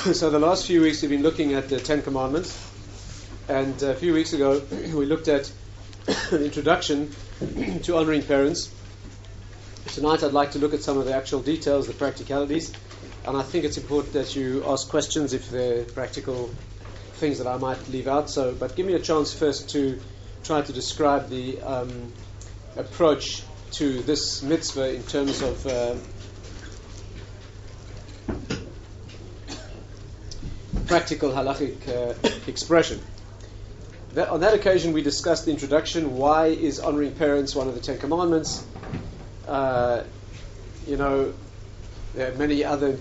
So the last few weeks we've been looking at the Ten Commandments, and a few weeks ago we looked at an introduction to honoring parents. Tonight I'd like to look at some of the actual details, the practicalities, and I think it's important that you ask questions if there are practical things that I might leave out. But give me a chance first to try to describe the approach to this mitzvah in terms of practical halachic expression. On that occasion we discussed the introduction. Why is honoring parents one of the Ten Commandments? There are many other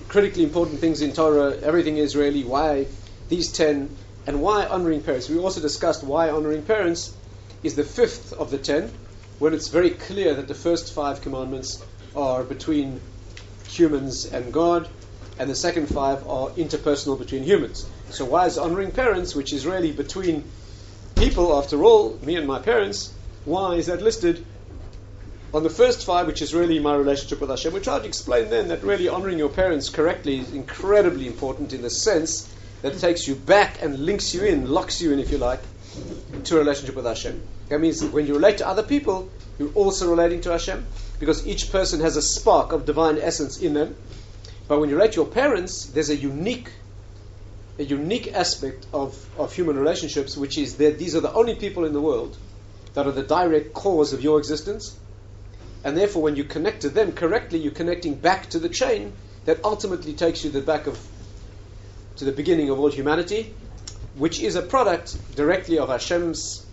critically important things in Torah. Everything is really why these 10, and why honoring parents. We also discussed why honoring parents is the fifth of the 10, when it's very clear that the first 5 commandments are between humans and God, and the second 5 are interpersonal between humans. So why is honoring parents, which is really between people, after all, me and my parents, why is that listed on the first 5, which is really my relationship with Hashem? We tried to explain then that really honoring your parents correctly is incredibly important in the sense that it takes you back and links you in, locks you in, if you like, to a relationship with Hashem. That means that when you relate to other people, you're also relating to Hashem, because each person has a spark of divine essence in them. But when you relate to your parents, there's a unique aspect of human relationships, which is that these are the only people in the world that are the direct cause of your existence. And therefore, when you connect to them correctly, you're connecting back to the chain that ultimately takes you to the beginning of all humanity, which is a product directly of Hashem's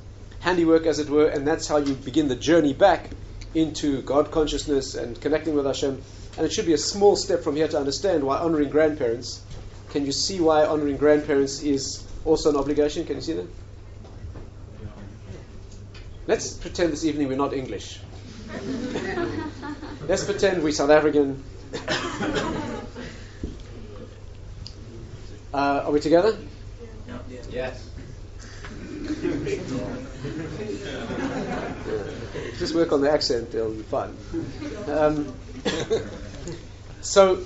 handiwork, as it were, and that's how you begin the journey back into God consciousness and connecting with Hashem. And it should be a small step from here to understand why honoring grandparents. Can you see why honoring grandparents is also an obligation? Can you see that? Let's pretend this evening we're not English. Let's pretend we're South African. Are we together? Yes. Just work on the accent, it'll be fine. So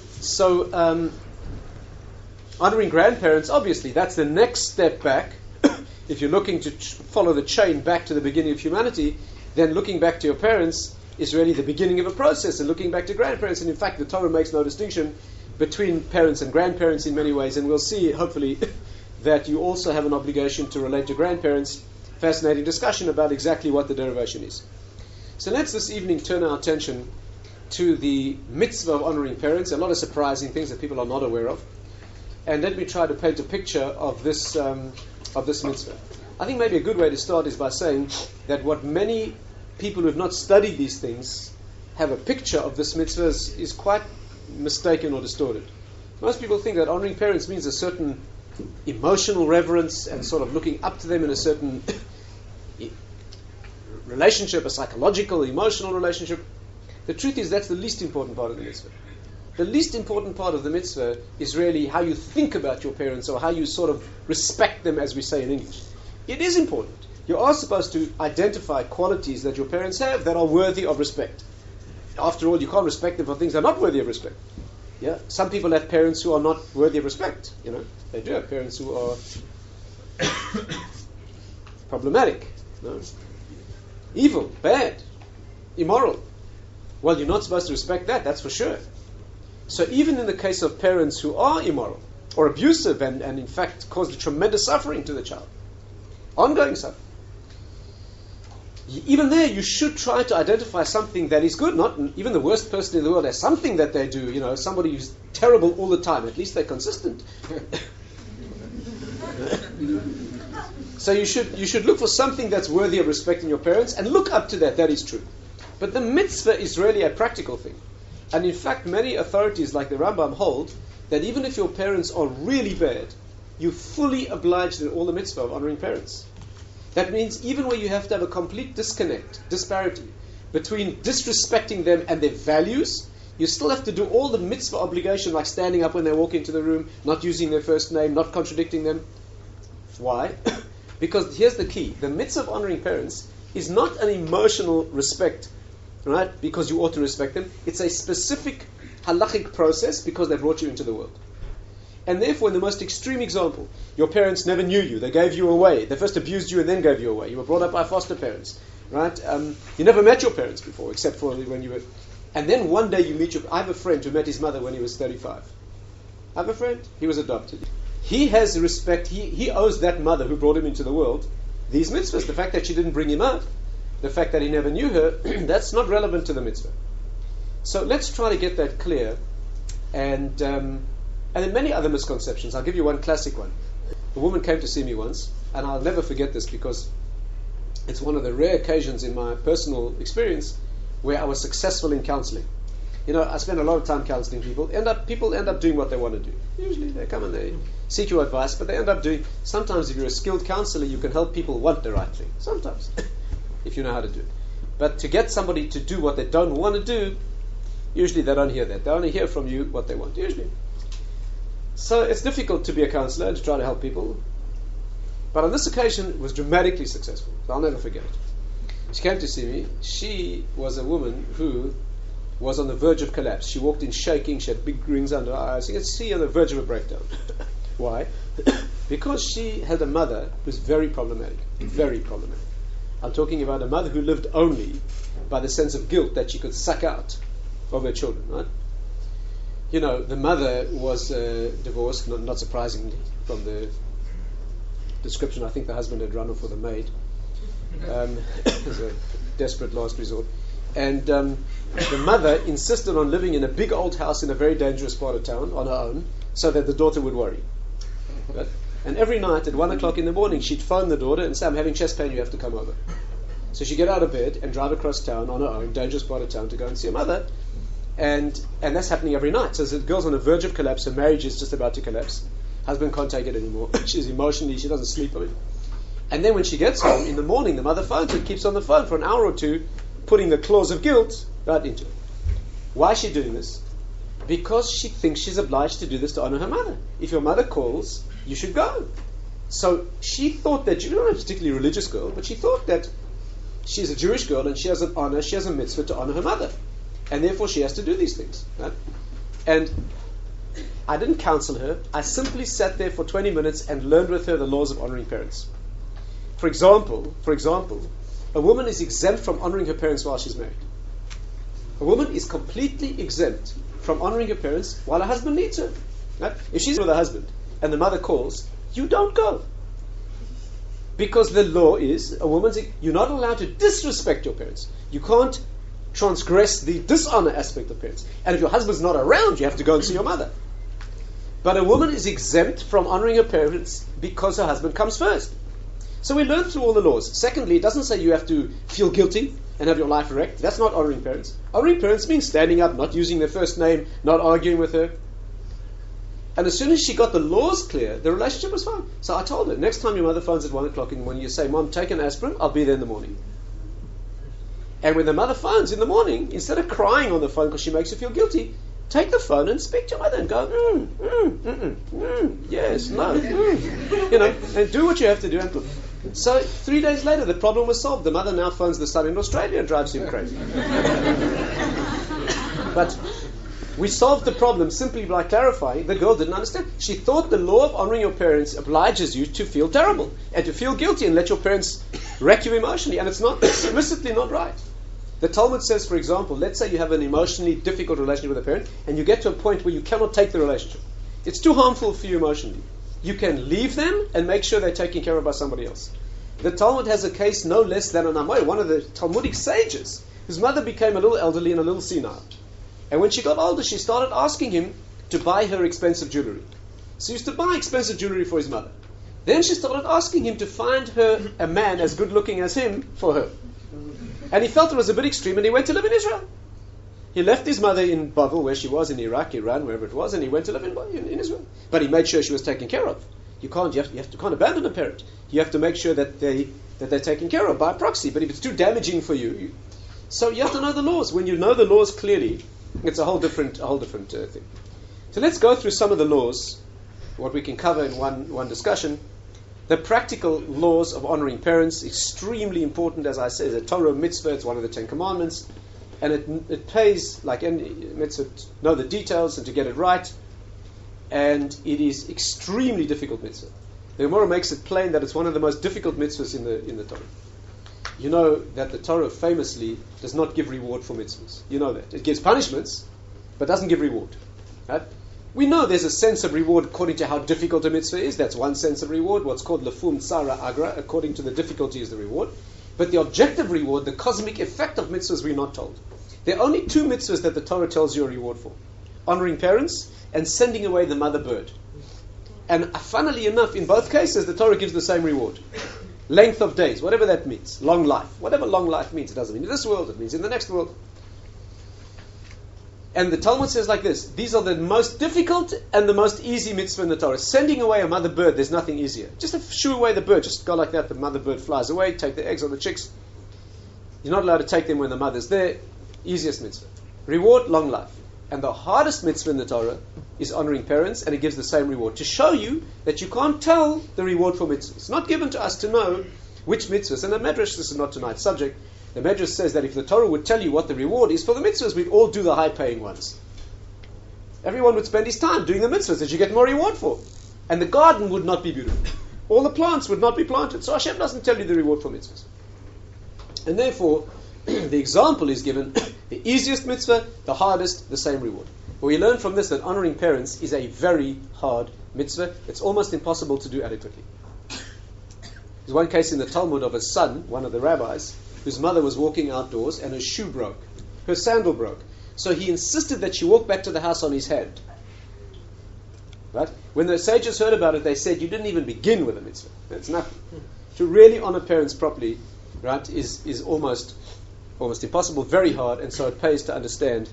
honoring grandparents, obviously, that's the next step back. If you're looking to follow the chain back to the beginning of humanity, then looking back to your parents is really the beginning of a process, and looking back to grandparents. And in fact, the Torah makes no distinction between parents and grandparents in many ways, and we'll see, hopefully, that you also have an obligation to relate to grandparents. Fascinating discussion about exactly what the derivation is. So let's this evening turn our attention to the mitzvah of honoring parents. A lot of surprising things that people are not aware of. And let me try to paint a picture of this mitzvah. I think maybe a good way to start is by saying that what many people who have not studied these things have a picture of this mitzvah is quite mistaken or distorted. Most people think that honoring parents means a certain emotional reverence and sort of looking up to them in a certain relationship, a psychological, emotional relationship. The truth is that's the least important part of the mitzvah. The least important part of the mitzvah is really how you think about your parents, or how you sort of respect them, as we say in English. It is important. You are supposed to identify qualities that your parents have that are worthy of respect. After all, you can't respect them for things that are not worthy of respect. Yeah, some people have parents who are not worthy of respect. They do have parents who are problematic, evil, bad, immoral. Well, you're not supposed to respect that, that's for sure. So even in the case of parents who are immoral or abusive and in fact cause tremendous suffering to the child, ongoing suffering, even there you should try to identify something that is good. Not even the worst person in the world has something that they do. Somebody who's terrible all the time, at least they're consistent. So you should look for something that's worthy of respecting your parents and look up to that. That is true. But the mitzvah is really a practical thing. And in fact, many authorities like the Rambam hold that even if your parents are really bad, you're fully obliged in all the mitzvah of honoring parents. That means even where you have to have a complete disparity between disrespecting them and their values, you still have to do all the mitzvah obligation, like standing up when they walk into the room, not using their first name, not contradicting them. Why? Because here's the key. The mitzvah of honoring parents is not an emotional respect, right? Because you ought to respect them. It's a specific halachic process because they brought you into the world. And therefore, in the most extreme example, your parents never knew you. They gave you away. They first abused you and then gave you away. You were brought up by foster parents, right? You never met your parents before, except for when you were... And then one day you meet I have a friend who met his mother when he was 35. I have a friend. He was adopted. He has respect. He owes that mother who brought him into the world these mitzvahs. The fact that she didn't bring him up, the fact that he never knew her, that's not relevant to the mitzvah. So let's try to get that clear. And then many other misconceptions. I'll give you one classic one. A woman came to see me once, and I'll never forget this because it's one of the rare occasions in my personal experience where I was successful in counseling. You know, I spend a lot of time counseling people. People end up doing what they want to do. Usually they come and they seek your advice, but they end up doing... Sometimes if you're a skilled counselor, you can help people want the right thing. Sometimes, if you know how to do it. But to get somebody to do what they don't want to do, usually they don't hear that. They only hear from you what they want, usually. So it's difficult to be a counselor and to try to help people. But on this occasion, it was dramatically successful. So I'll never forget it. She came to see me. She was a woman who was on the verge of collapse. She walked in shaking. She had big rings under her eyes. You could see on the verge of a breakdown. Why? Because she had a mother who was very problematic. Very problematic. I'm talking about a mother who lived only by the sense of guilt that she could suck out of her children, right? You know, the mother was divorced, not surprisingly, from the description. I think the husband had run off with a maid. It was a desperate last resort. And the mother insisted on living in a big old house in a very dangerous part of town on her own, so that the daughter would worry. Right? And every night at 1 o'clock in the morning, she'd phone the daughter and say, "I'm having chest pain, you have to come over." So she'd get out of bed and drive across town on her own, dangerous part of town, to go and see her mother. And that's happening every night. So the girl's on the verge of collapse. Her marriage is just about to collapse. Husband can't take it anymore. She's emotionally, she doesn't sleep. And then when she gets home in the morning, the mother phones her, keeps on the phone for an hour or two, putting the clause of guilt right into it. Why is she doing this? Because she thinks she's obliged to do this to honor her mother. If your mother calls, you should go. So she thought that, you're not a particularly religious girl, but she thought that she's a Jewish girl and she has an honor, she has a mitzvah to honor her mother. And therefore she has to do these things. Right? And I didn't counsel her. I simply sat there for 20 minutes and learned with her the laws of honoring parents. For example, a woman is exempt from honoring her parents while she's married. A woman is completely exempt from honoring her parents while her husband needs her. Right? If she's with her husband and the mother calls, you don't go. Because the law is, you're not allowed to disrespect your parents. You can't transgress the dishonor aspect of parents. And if your husband's not around, you have to go and see your mother. But a woman is exempt from honoring her parents because her husband comes first. So we learn through all the laws. Secondly, it doesn't say you have to feel guilty and have your life wrecked. That's not honoring parents. Honoring parents means standing up, not using their first name, not arguing with her. And as soon as she got the laws clear, the relationship was fine. So I told her, next time your mother phones at 1 o'clock in the morning, you say, "Mom, take an aspirin, I'll be there in the morning." And when the mother phones in the morning, instead of crying on the phone because she makes you feel guilty, take the phone and speak to your mother and go, yes, no, you know, and do what you have to do. So 3 days later, the problem was solved. The mother now phones the son in Australia and drives him crazy. But we solved the problem simply by clarifying. The girl didn't understand. She thought the law of honoring your parents obliges you to feel terrible and to feel guilty and let your parents wreck you emotionally. And it's explicitly not right. The Talmud says, for example, let's say you have an emotionally difficult relationship with a parent and you get to a point where you cannot take the relationship. It's too harmful for you emotionally. You can leave them and make sure they're taken care of by somebody else. The Talmud has a case no less than an Amoy, one of the Talmudic sages, whose mother became a little elderly and a little senile. And when she got older, she started asking him to buy her expensive jewelry. So he used to buy expensive jewelry for his mother. Then she started asking him to find her a man as good looking as him for her. And he felt it was a bit extreme and he went to live in Israel. He left his mother in Bavel, where she was, in Iraq, Iran, wherever it was, and he went to live in Israel. But he made sure she was taken care of. You can't abandon a parent. You have to make sure that they're taken care of by proxy. But if it's too damaging for you, so you have to know the laws. When you know the laws clearly, it's a whole different thing. So let's go through some of the laws, what we can cover in one discussion. The practical laws of honoring parents, extremely important, as I said. It's a Torah mitzvah, it's one of the 10 Commandments. And it pays, like any mitzvah, to know the details and to get it right. and it is extremely difficult mitzvah. The Gemara makes it plain that it's one of the most difficult mitzvahs in the Torah. You know that the Torah famously does not give reward for mitzvahs. You know that. It gives punishments, but doesn't give reward. Right? We know there's a sense of reward according to how difficult a mitzvah is. That's one sense of reward, what's called lefum tsara agra, according to the difficulty is the reward. But the objective reward, the cosmic effect of mitzvahs, we're not told. There are only two mitzvahs that the Torah tells you a reward for. Honoring parents and sending away the mother bird. And funnily enough, in both cases, the Torah gives the same reward. Length of days, whatever that means. Long life. Whatever long life means. It doesn't mean in this world, it means in the next world. And the Talmud says like this, these are the most difficult and the most easy mitzvah in the Torah. Sending away a mother bird, there's nothing easier. Just shoo away the bird, just go like that, the mother bird flies away, take the eggs on the chicks. You're not allowed to take them when the mother's there. Easiest mitzvah. Reward, long life. And the hardest mitzvah in the Torah is honoring parents, and it gives the same reward. To show you that you can't tell the reward for mitzvahs. It's not given to us to know which mitzvahs. And the Medrash, this is not tonight's subject, the Medrash says that if the Torah would tell you what the reward is for the mitzvahs, we'd all do the high-paying ones. Everyone would spend his time doing the mitzvahs that you get more reward for. And the garden would not be beautiful. All the plants would not be planted. So Hashem doesn't tell you the reward for mitzvahs. And therefore, the example is given, the easiest mitzvah, the hardest, the same reward. But we learn from this that honoring parents is a very hard mitzvah. It's almost impossible to do adequately. There's one case in the Talmud of a son, one of the rabbis, whose mother was walking outdoors and her shoe broke. Her sandal broke. So he insisted that she walk back to the house on his hand. Right? When the sages heard about it, they said, you didn't even begin with a mitzvah. That's nothing. To really honor parents properly, right, is almost impossible, very hard, and so it pays to understand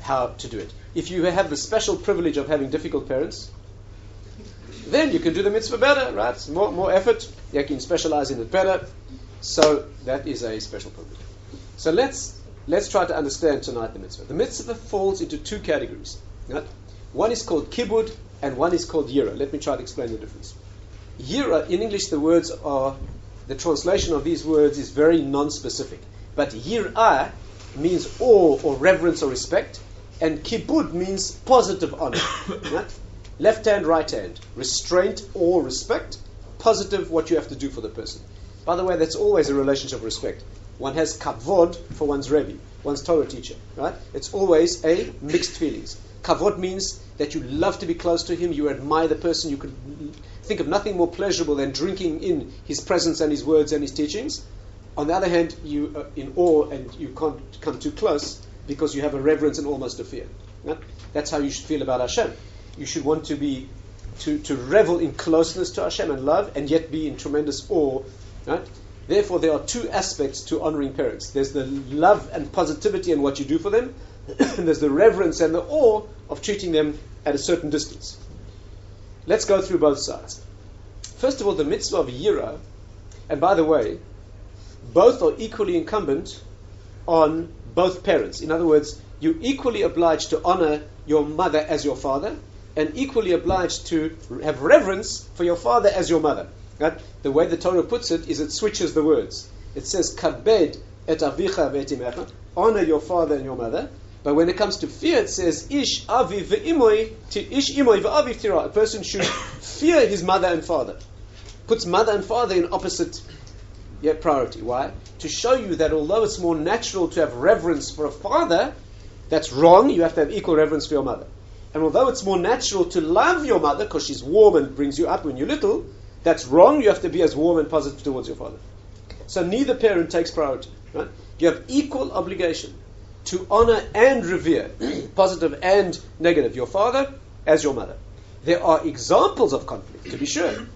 how to do it. If you have the special privilege of having difficult parents, then you can do the mitzvah better, right? More effort, you can specialize in it better. So that is a special privilege. So let's try to understand tonight the mitzvah. The mitzvah falls into two categories. Right? One is called kibud and one is called yira. Let me try to explain the difference. Yira, in English the translation of these words is very non-specific. But yirah means awe or reverence or respect, and kibud means positive honor. Right? Left hand, right hand. Restraint or respect. Positive, what you have to do for the person. By the way, that's always a relationship of respect. One has kavod for one's Rebbe, one's Torah teacher. Right? It's always a mixed feelings. Kavod means that you love to be close to him, you admire the person, you could think of nothing more pleasurable than drinking in his presence and his words and his teachings. On the other hand, you are in awe and you can't come too close because you have a reverence and almost a fear. Right? That's how you should feel about Hashem. You should want to be to revel in closeness to Hashem and love, and yet be in tremendous awe. Right? Therefore, there are two aspects to honoring parents. There's the love and positivity in what you do for them, and there's the reverence and the awe of treating them at a certain distance. Let's go through both sides. First of all, the mitzvah of yira, and by the way, both are equally incumbent on both parents. In other words, you're equally obliged to honor your mother as your father, and equally obliged to have reverence for your father as your mother. Right? The way the Torah puts it is it switches the words. It says, kabed et avicha ve'et imecha, honor your father and your mother. But when it comes to fear, it says, ish aviv ve'imoy, ish imoy ve'aviv tira. A person should fear his mother and father. Puts mother and father in opposite priority. Why? To show you that although it's more natural to have reverence for a father, that's wrong. You have to have equal reverence for your mother. And although it's more natural to love your mother because she's warm and brings you up when you're little, that's wrong. You have to be as warm and positive towards your father. So neither parent takes priority. Right? You have equal obligation to honor and revere, positive and negative, your father as your mother. There are examples of conflict, to be sure.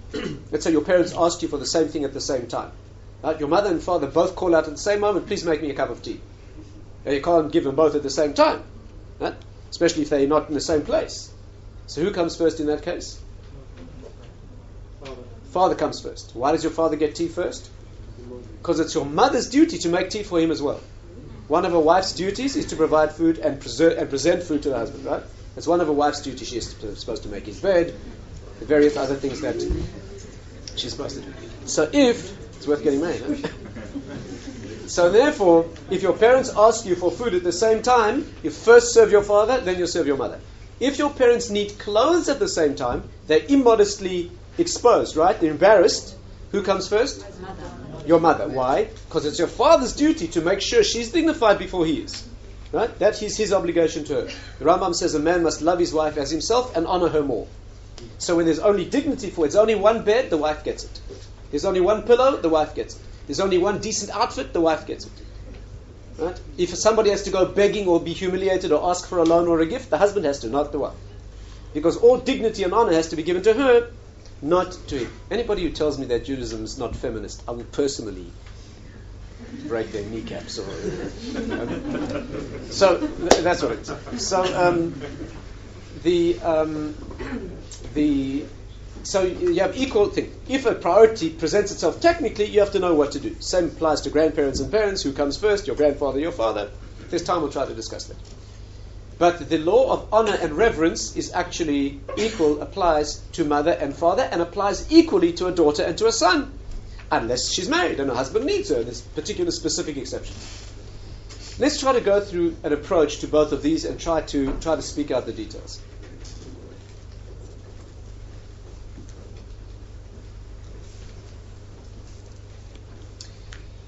Let's say your parents asked you for the same thing at the same time. Right? Your mother and father both call out at the same moment, please make me a cup of tea. Now, you can't give them both at the same time. Right? Especially if they're not in the same place. So who comes first in that case? Father comes first. Why does your father get tea first? Because it's your mother's duty to make tea for him as well. One of a wife's duties is to provide food and present food to the husband, right? That's one of a wife's duties. She's supposed to make his bed, the various other things that she's supposed to do. So it's worth getting married, huh? So therefore, if your parents ask you for food at the same time, you first serve your father, then you serve your mother. If your parents need clothes at the same time, they're immodestly exposed, right? They're embarrassed. Who comes first? Your mother. Why? Because it's your father's duty to make sure she's dignified before he is. Right? That is his obligation to her. The Rambam says a man must love his wife as himself and honor her more. So when there's only dignity for it, there's only one bed, the wife gets it. There's only one pillow, the wife gets it. There's only one decent outfit, the wife gets it. Right? If somebody has to go begging or be humiliated or ask for a loan or a gift, the husband has to, not the wife. Because all dignity and honor has to be given to her, not to him. Anybody who tells me that Judaism is not feminist, I will personally break their kneecaps. So that's what it is. So you have equal thing. If a priority presents itself technically, you have to know what to do. Same applies to grandparents and parents. Who comes first? Your grandfather, your father. If there's time, we'll try to discuss that. But the law of honor and reverence is actually equal, applies to mother and father, and applies equally to a daughter and to a son, unless she's married and her husband needs her. There's particular specific exceptions. Let's try to go through an approach to both of these and try to speak out the details.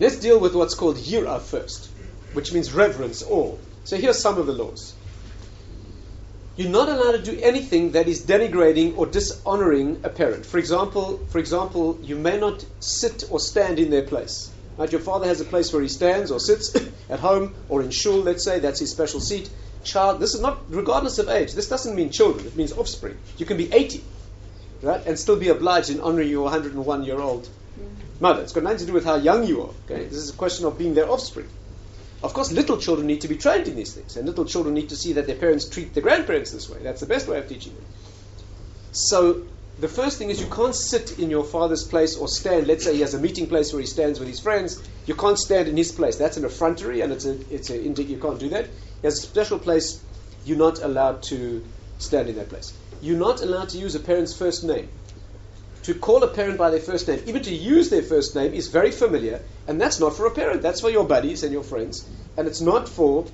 Let's deal with what's called yirah first, which means reverence, awe. So here's some of the laws. You're not allowed to do anything that is denigrating or dishonoring a parent. For example, you may not sit or stand in their place. Right? Your father has a place where he stands or sits at home or in shul, let's say, that's his special seat. Child, this is not, regardless of age, this doesn't mean children, it means offspring. You can be 80, right, and still be obliged in honoring your 101-year-old mother. It's got nothing to do with how young you are. Okay? This is a question of being their offspring. Of course, little children need to be trained in these things, and little children need to see that their parents treat their grandparents this way. That's the best way of teaching them. So the first thing is you can't sit in your father's place or stand. Let's say he has a meeting place where he stands with his friends. You can't stand in his place. That's an effrontery, and you can't do that. He has a special place. You're not allowed to stand in that place. You're not allowed to use a parent's first name. To call a parent by their first name, even to use their first name, is very familiar, and that's not for a parent. That's for your buddies and your friends, and it's not for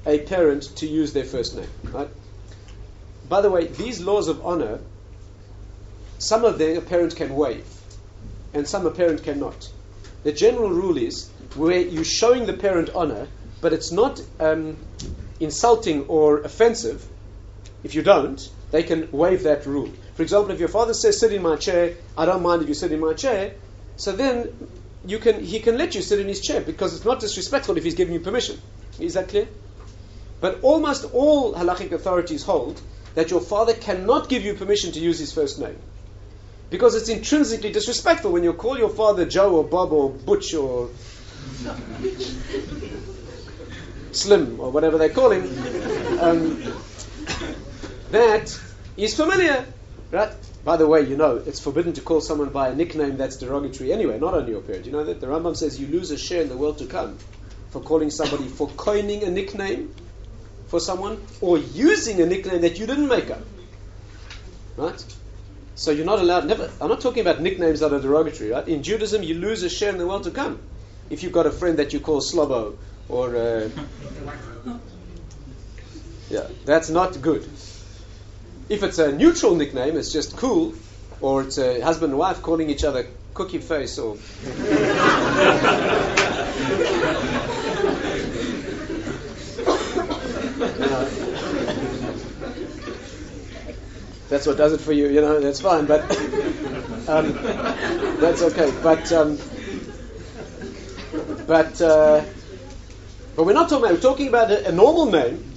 a parent to use their first name. Right? By the way, these laws of honor, some of them a parent can waive, and some a parent cannot. The general rule is where you're showing the parent honor, but it's not insulting or offensive. If you don't, they can waive that rule. For example, if your father says, sit in my chair, I don't mind if you sit in my chair, so then he can let you sit in his chair, because it's not disrespectful if he's giving you permission. Is that clear? But almost all halachic authorities hold that your father cannot give you permission to use his first name, because it's intrinsically disrespectful when you call your father Joe or Bob or Butch or Slim or whatever they call him. That is familiar. Right? By the way, it's forbidden to call someone by a nickname that's derogatory anyway, not only your parent. You know that the Rambam says you lose a share in the world to come for calling somebody, for coining a nickname for someone, or using a nickname that you didn't make up. Right? So you're not allowed, I'm not talking about nicknames that are derogatory, right? In Judaism, you lose a share in the world to come. If you've got a friend that you call Slobo, or that's not good. If it's a neutral nickname, it's just cool, or it's a husband and wife calling each other cookie face, or that's what does it for you. That's fine, but that's okay. But we're not talking about. We're talking about a normal name.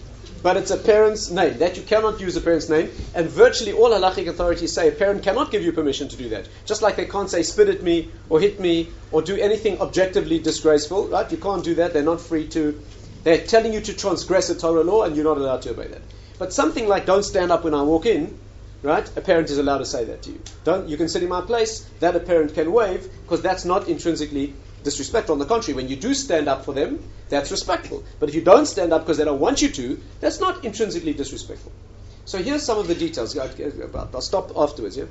But it's a parent's name. That you cannot use a parent's name. And virtually all halachic authorities say a parent cannot give you permission to do that. Just like they can't say spit at me or hit me or do anything objectively disgraceful. Right? You can't do that. They're not free to. They're telling you to transgress a Torah law, and you're not allowed to obey that. But something like don't stand up when I walk in, right? A parent is allowed to say that to you. You can sit in my place. That a parent can waive, because that's not intrinsically disrespectful. On the contrary, when you do stand up for them, that's respectful. But if you don't stand up because they don't want you to, that's not intrinsically disrespectful. So here's some of the details. I'll stop afterwards. Yeah.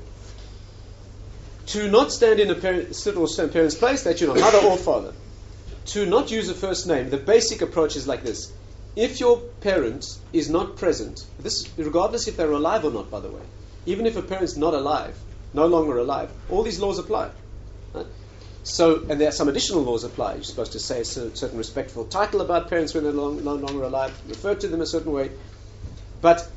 To not stand in sit or stand parent's place, that's mother or father. To not use a first name, the basic approach is like this: if your parent is not present, this regardless if they're alive or not, by the way, even if a parent's not alive, no longer alive, all these laws apply. Right? So, and there are some additional laws apply. You're supposed to say a certain respectful title about parents when they're no longer alive, refer to them a certain way. But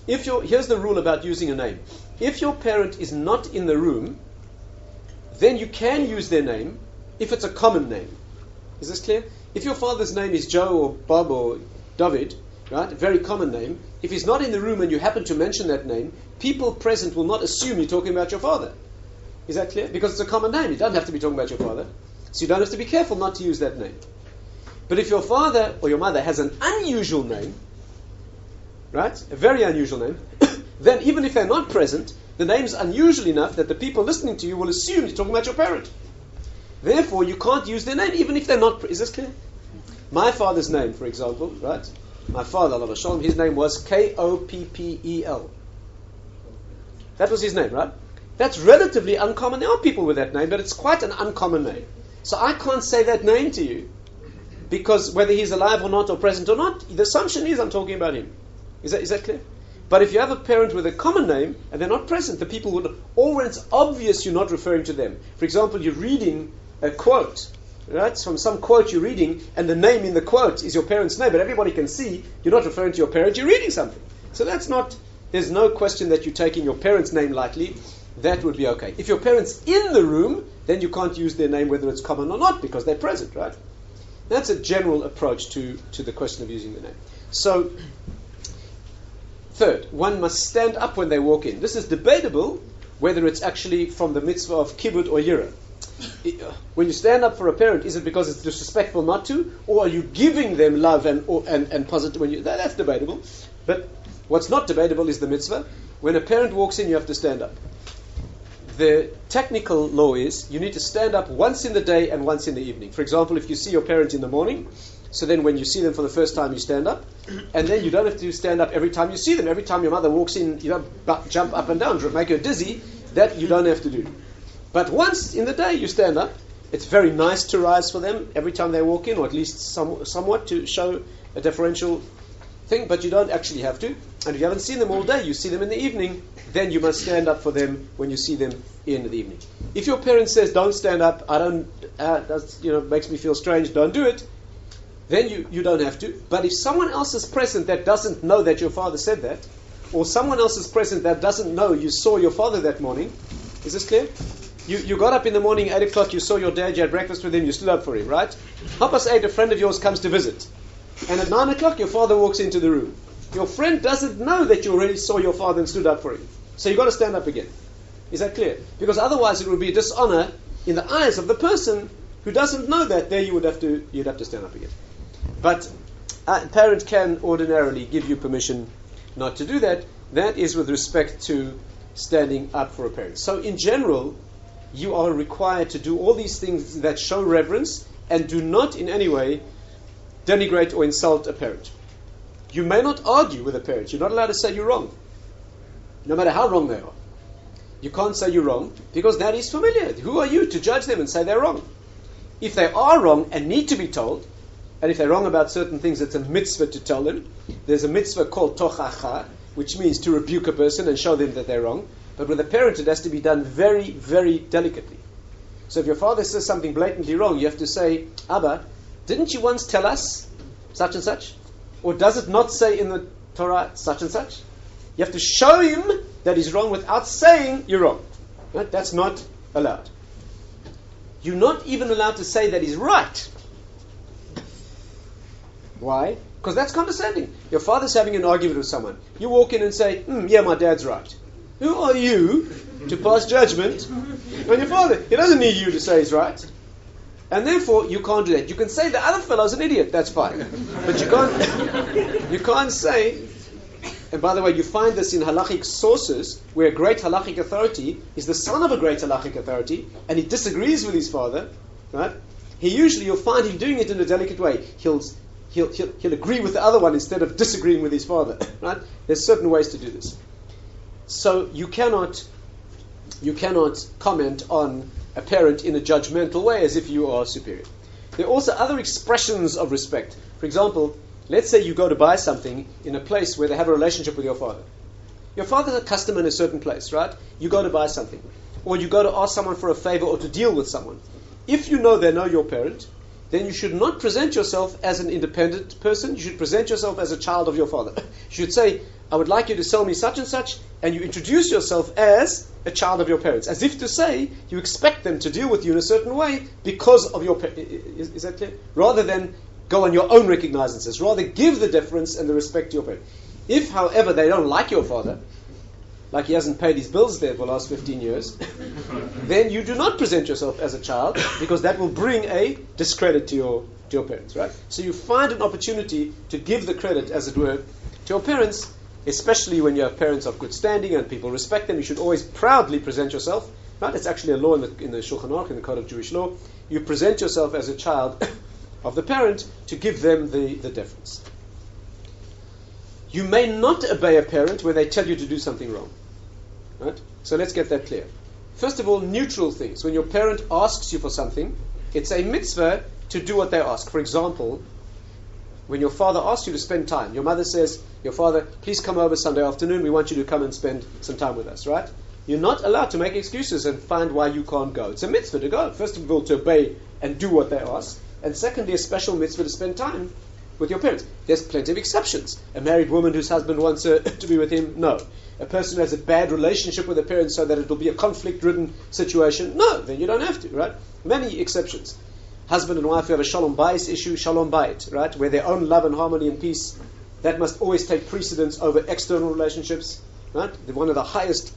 here's the rule about using a name. If your parent is not in the room, then you can use their name if it's a common name. Is this clear? If your father's name is Joe or Bob or David, right, a very common name, if he's not in the room and you happen to mention that name, people present will not assume you're talking about your father. Is that clear? Because it's a common name. You don't have to be talking about your father. So you don't have to be careful not to use that name. But if your father or your mother has an unusual name, right, a very unusual name, then even if they're not present, the name's unusual enough that the people listening to you will assume you're talking about your parent. Therefore, you can't use their name even if they're not. Is this clear? My father's name, for example, right? My father, Allah Shalom, his name was Koppel. That was his name, right? That's relatively uncommon. There are people with that name, but it's quite an uncommon name. So I can't say that name to you because whether he's alive or not, or present or not, the assumption is I'm talking about him. Is that clear? But if you have a parent with a common name and they're not present, the people would, or when it's obvious you're not referring to them. For example, you're reading a quote, right? From some quote you're reading, and the name in the quote is your parent's name, but everybody can see you're not referring to your parent, you're reading something. So there's no question that you're taking your parent's name lightly. That would be okay. If your parent's in the room, then you can't use their name whether it's common or not, because they're present, right? That's a general approach to the question of using the name. So, third, one must stand up when they walk in. This is debatable whether it's actually from the mitzvah of kibbud or yira. When you stand up for a parent, is it because it's disrespectful not to, or are you giving them love and positive? That's debatable. But what's not debatable is the mitzvah. When a parent walks in, you have to stand up. The technical law is you need to stand up once in the day and once in the evening. For example, if you see your parent in the morning, so then when you see them for the first time, you stand up. And then you don't have to stand up every time you see them. Every time your mother walks in, you don't jump up and down, make her dizzy. That you don't have to do. But once in the day, you stand up. It's very nice to rise for them every time they walk in, or at least somewhat to show a differential thing, but you don't actually have to. And if you haven't seen them all day, you see them in the evening, then you must stand up for them when you see them in the evening. If your parent says, don't stand up, that makes me feel strange, don't do it, then you don't have to. But if someone else is present that doesn't know that your father said that, or someone else is present that doesn't know you saw your father that morning, is this clear? You got up in the morning, 8 o'clock, you saw your dad, you had breakfast with him, you stood up for him, right? 8:30, a friend of yours comes to visit. And at 9 o'clock, your father walks into the room. Your friend doesn't know that you already saw your father and stood up for him. So you've got to stand up again. Is that clear? Because otherwise it would be a dishonor in the eyes of the person who doesn't know that. There you'd have to stand up again. But a parent can ordinarily give you permission not to do that. That is with respect to standing up for a parent. So in general, you are required to do all these things that show reverence and do not in any way denigrate or insult a parent. You may not argue with a parent. You're not allowed to say you're wrong, no matter how wrong they are. You can't say you're wrong because that is familiar. Who are you to judge them and say they're wrong? If they are wrong and need to be told, and if they're wrong about certain things, it's a mitzvah to tell them. There's a mitzvah called tochacha, which means to rebuke a person and show them that they're wrong. But with a parent, it has to be done very, very delicately. So if your father says something blatantly wrong, you have to say, Abba, didn't you once tell us such and such? Or does it not say in the Torah such and such? You have to show him that he's wrong without saying you're wrong. Right? That's not allowed. You're not even allowed to say that he's right. Why? Because that's condescending. Your father's having an argument with someone. You walk in and say, yeah, my dad's right. Who are you to pass judgment on your father? He doesn't need you to say he's right. And therefore, you can't do that. You can say the other fellow's an idiot, that's fine. But you can't say, and by the way, you find this in halachic sources, where a great halachic authority is the son of a great halachic authority, and he disagrees with his father, right? You'll find him doing it in a delicate way. He'll agree with the other one instead of disagreeing with his father, right? There's certain ways to do this. So you cannot comment on a parent in a judgmental way as if you are superior. There are also other expressions of respect. For example, Let's say you go to buy something in a place where they have a relationship with your father. Your father's a customer in a certain place, right? You go to buy something. Or you go to ask someone for a favor or to deal with someone. If you know they know your parent, then you should not present yourself as an independent person. You should present yourself as a child of your father. You should say, I would like you to sell me such and such, and you introduce yourself as a child of your parents, as if to say you expect them to deal with you in a certain way because of your parents. Is that clear? Rather than go on your own recognizances. Rather give the deference and the respect to your parents. If, however, they don't like your father, like he hasn't paid his bills there for the last 15 years, then you do not present yourself as a child, because that will bring a discredit to your parents, right? So you find an opportunity to give the credit, as it were, to your parents, especially when you have parents of good standing and people respect them. You should always proudly present yourself, right? It's actually a law in the Shulchan Aruch, in the Code of Jewish Law. You present yourself as a child of the parent to give them the deference. You may not obey a parent when they tell you to do something wrong. Right? So let's get that clear. First of all, neutral things. When your parent asks you for something, it's a mitzvah to do what they ask. For example, when your father asks you to spend time, your mother says, your father, please come over Sunday afternoon, we want you to come and spend some time with us, right? You're not allowed to make excuses and find why you can't go. It's a mitzvah to go. First of all, to obey and do what they ask. And secondly, a special mitzvah to spend time with your parents. There's plenty of exceptions. A married woman whose husband wants her to be with him, no. A person who has a bad relationship with their parents so that it will be a conflict-ridden situation, no, then you don't have to, right? Many exceptions. Husband and wife who have a shalom bayis issue, shalom bayit, right? Where their own love and harmony and peace, that must always take precedence over external relationships, right? One of the highest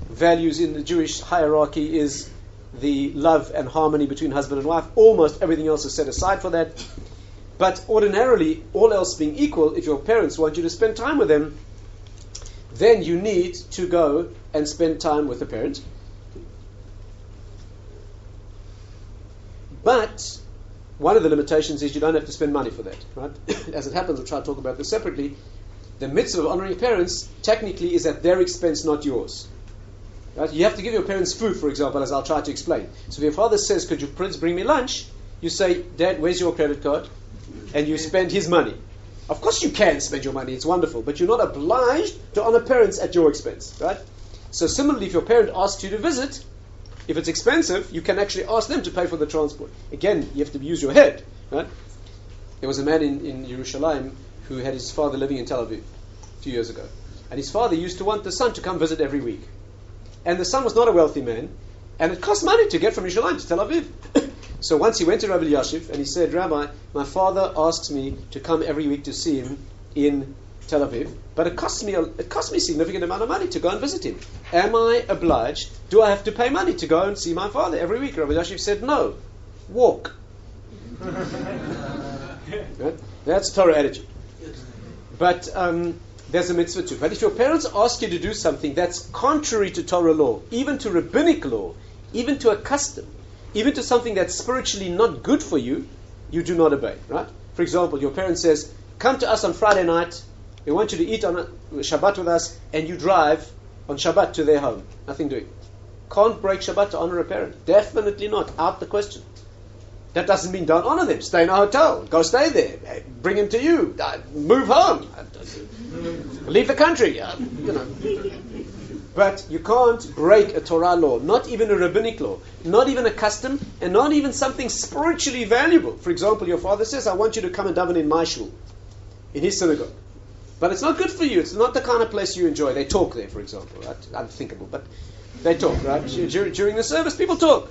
values in the Jewish hierarchy is the love and harmony between husband and wife. Almost everything else is set aside for that. But ordinarily, all else being equal, if your parents want you to spend time with them, then you need to go and spend time with the parent. But one of the limitations is you don't have to spend money for that, right? As it happens, we'll try to talk about this separately. The mitzvah of honoring parents technically is at their expense, not yours. Right? You have to give your parents food, for example, as I'll try to explain. So if your father says, could you please bring me lunch? You say, Dad, where's your credit card? And you spend his money. Of course you can spend your money, it's wonderful, but you're not obliged to honor parents at your expense, right? So similarly, if your parent asks you to visit, if it's expensive, you can actually ask them to pay for the transport. Again, you have to use your head, right? There was a man in Yerushalayim who had his father living in Tel Aviv a few years ago. And his father used to want the son to come visit every week. And the son was not a wealthy man, and it cost money to get from Yerushalayim to Tel Aviv. So once he went to Rabbi Yashiv and he said, Rabbi, my father asks me to come every week to see him in Tel Aviv, but it costs me a significant amount of money to go and visit him. Am I obliged? Do I have to pay money to go and see my father every week? Rabbi Yashiv said, no. Walk. Right? That's Torah attitude. But there's a mitzvah too. But if your parents ask you to do something that's contrary to Torah law, even to rabbinic law, even to a custom, even to something that's spiritually not good for you, you do not obey, right? For example, your parent says, come to us on Friday night, we want you to eat on Shabbat with us, and you drive on Shabbat to their home. Nothing doing. Can't break Shabbat to honor a parent. Definitely not. Out the question. That doesn't mean don't honor them. Stay in a hotel. Go stay there. Bring them to you. Move home. Leave the country. But you can't break a Torah law, not even a rabbinic law, not even a custom, and not even something spiritually valuable. For example, your father says, I want you to come and daven in my shul, in his synagogue. But it's not good for you. It's not the kind of place you enjoy. They talk there, for example. Right? Unthinkable, but they talk, right? During the service, people talk.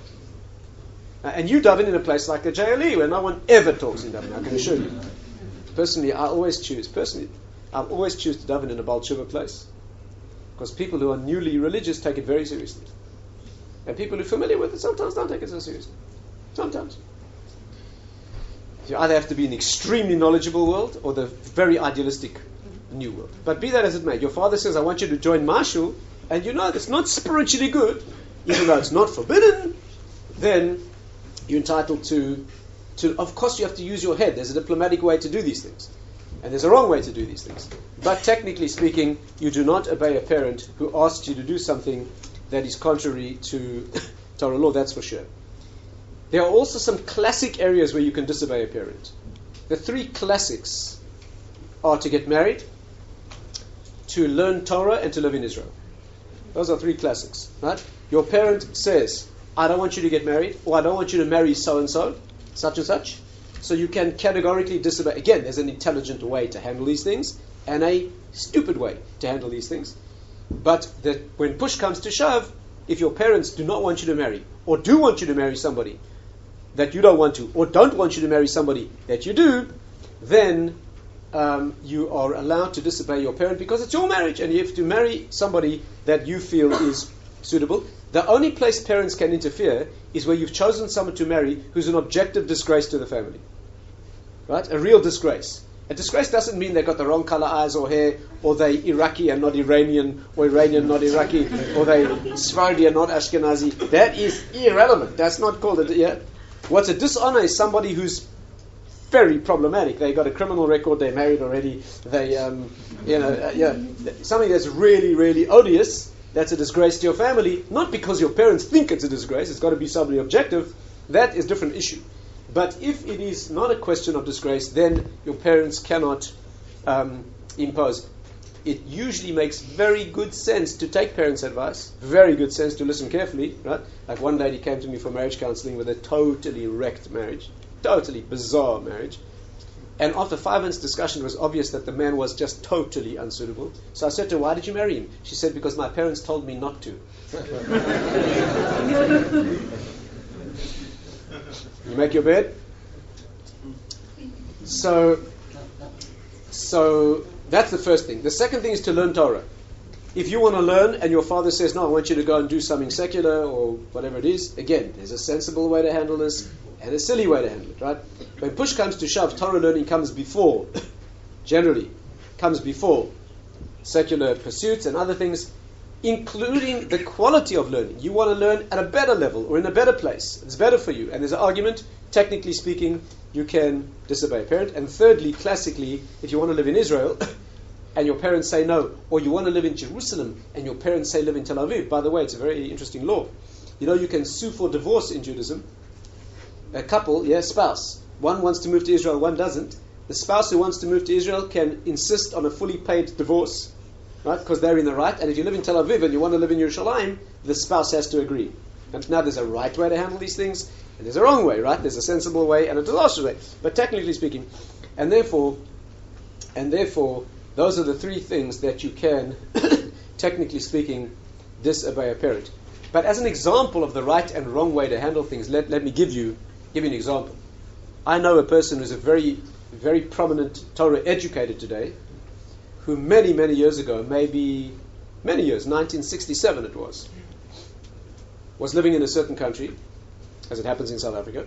And you daven in a place like the JLE, where no one ever talks in daven, I can assure you. Personally, I always choose to daven in a Baal Tshuva place. Because people who are newly religious take it very seriously. And people who are familiar with it sometimes don't take it so seriously. Sometimes. You either have to be in an extremely knowledgeable world or the very idealistic new world. But be that as it may, your father says, I want you to join my shul, and you know it's not spiritually good, even though it's not forbidden, then you're entitled to, of course you have to use your head. There's a diplomatic way to do these things. And there's a wrong way to do these things. But technically speaking, you do not obey a parent who asks you to do something that is contrary to Torah law, that's for sure. There are also some classic areas where you can disobey a parent. The three classics are to get married, to learn Torah, and to live in Israel. Those are three classics, right? Your parent says, I don't want you to get married, or I don't want you to marry so-and-so, such and such. So you can categorically disobey. Again, there's an intelligent way to handle these things, and a stupid way to handle these things. But when push comes to shove, if your parents do not want you to marry, or do want you to marry somebody that you don't want to, or don't want you to marry somebody that you do, then you are allowed to disobey your parent because it's your marriage, and you have to marry somebody that you feel is suitable. The only place parents can interfere is where you've chosen someone to marry who's an objective disgrace to the family. Right? A real disgrace. A disgrace doesn't mean they've got the wrong color eyes or hair, or they Iraqi and not Iranian, or Iranian not Iraqi, or they Sephardi and not Ashkenazi. That is irrelevant. That's not called a... Yeah. What's a dishonor is somebody who's very problematic. They got a criminal record, they're married already, they, something that's really, really odious, that's a disgrace to your family, not because your parents think it's a disgrace, it's got to be somebody objective. That is a different issue. But if it is not a question of disgrace, then your parents cannot impose. It usually makes very good sense to take parents' advice, very good sense to listen carefully, right? Like one lady came to me for marriage counseling with a totally wrecked marriage, totally bizarre marriage. And after 5 months discussion, it was obvious that the man was just totally unsuitable. So I said to her, why did you marry him? She said, because my parents told me not to. You make your bed? So that's the first thing. The second thing is to learn Torah. If you want to learn and your father says, no, I want you to go and do something secular or whatever it is, again, there's a sensible way to handle this and a silly way to handle it, right? When push comes to shove, Torah learning comes before, generally, comes before secular pursuits and other things, including the quality of learning. You want to learn at a better level or in a better place. It's better for you. And there's an argument, technically speaking, you can disobey a parent. And thirdly, classically, if you want to live in Israel and your parents say no, or you want to live in Jerusalem and your parents say live in Tel Aviv, by the way, it's a very interesting law. You know, you can sue for divorce in Judaism. A couple, spouse. One wants to move to Israel, one doesn't. The spouse who wants to move to Israel can insist on a fully paid divorce, right? Because they're in the right. And if you live in Tel Aviv and you want to live in Yerushalayim, the spouse has to agree. And now there's a right way to handle these things, and there's a wrong way, right? There's a sensible way and a disastrous way. But technically speaking, and therefore, those are the three things that you can, technically speaking, disobey a parent. But as an example of the right and wrong way to handle things, let me give you an example. I know a person who's a very, very prominent Torah educator today, who many, many years ago, maybe many years, 1967 it was living in a certain country, as it happens in South Africa,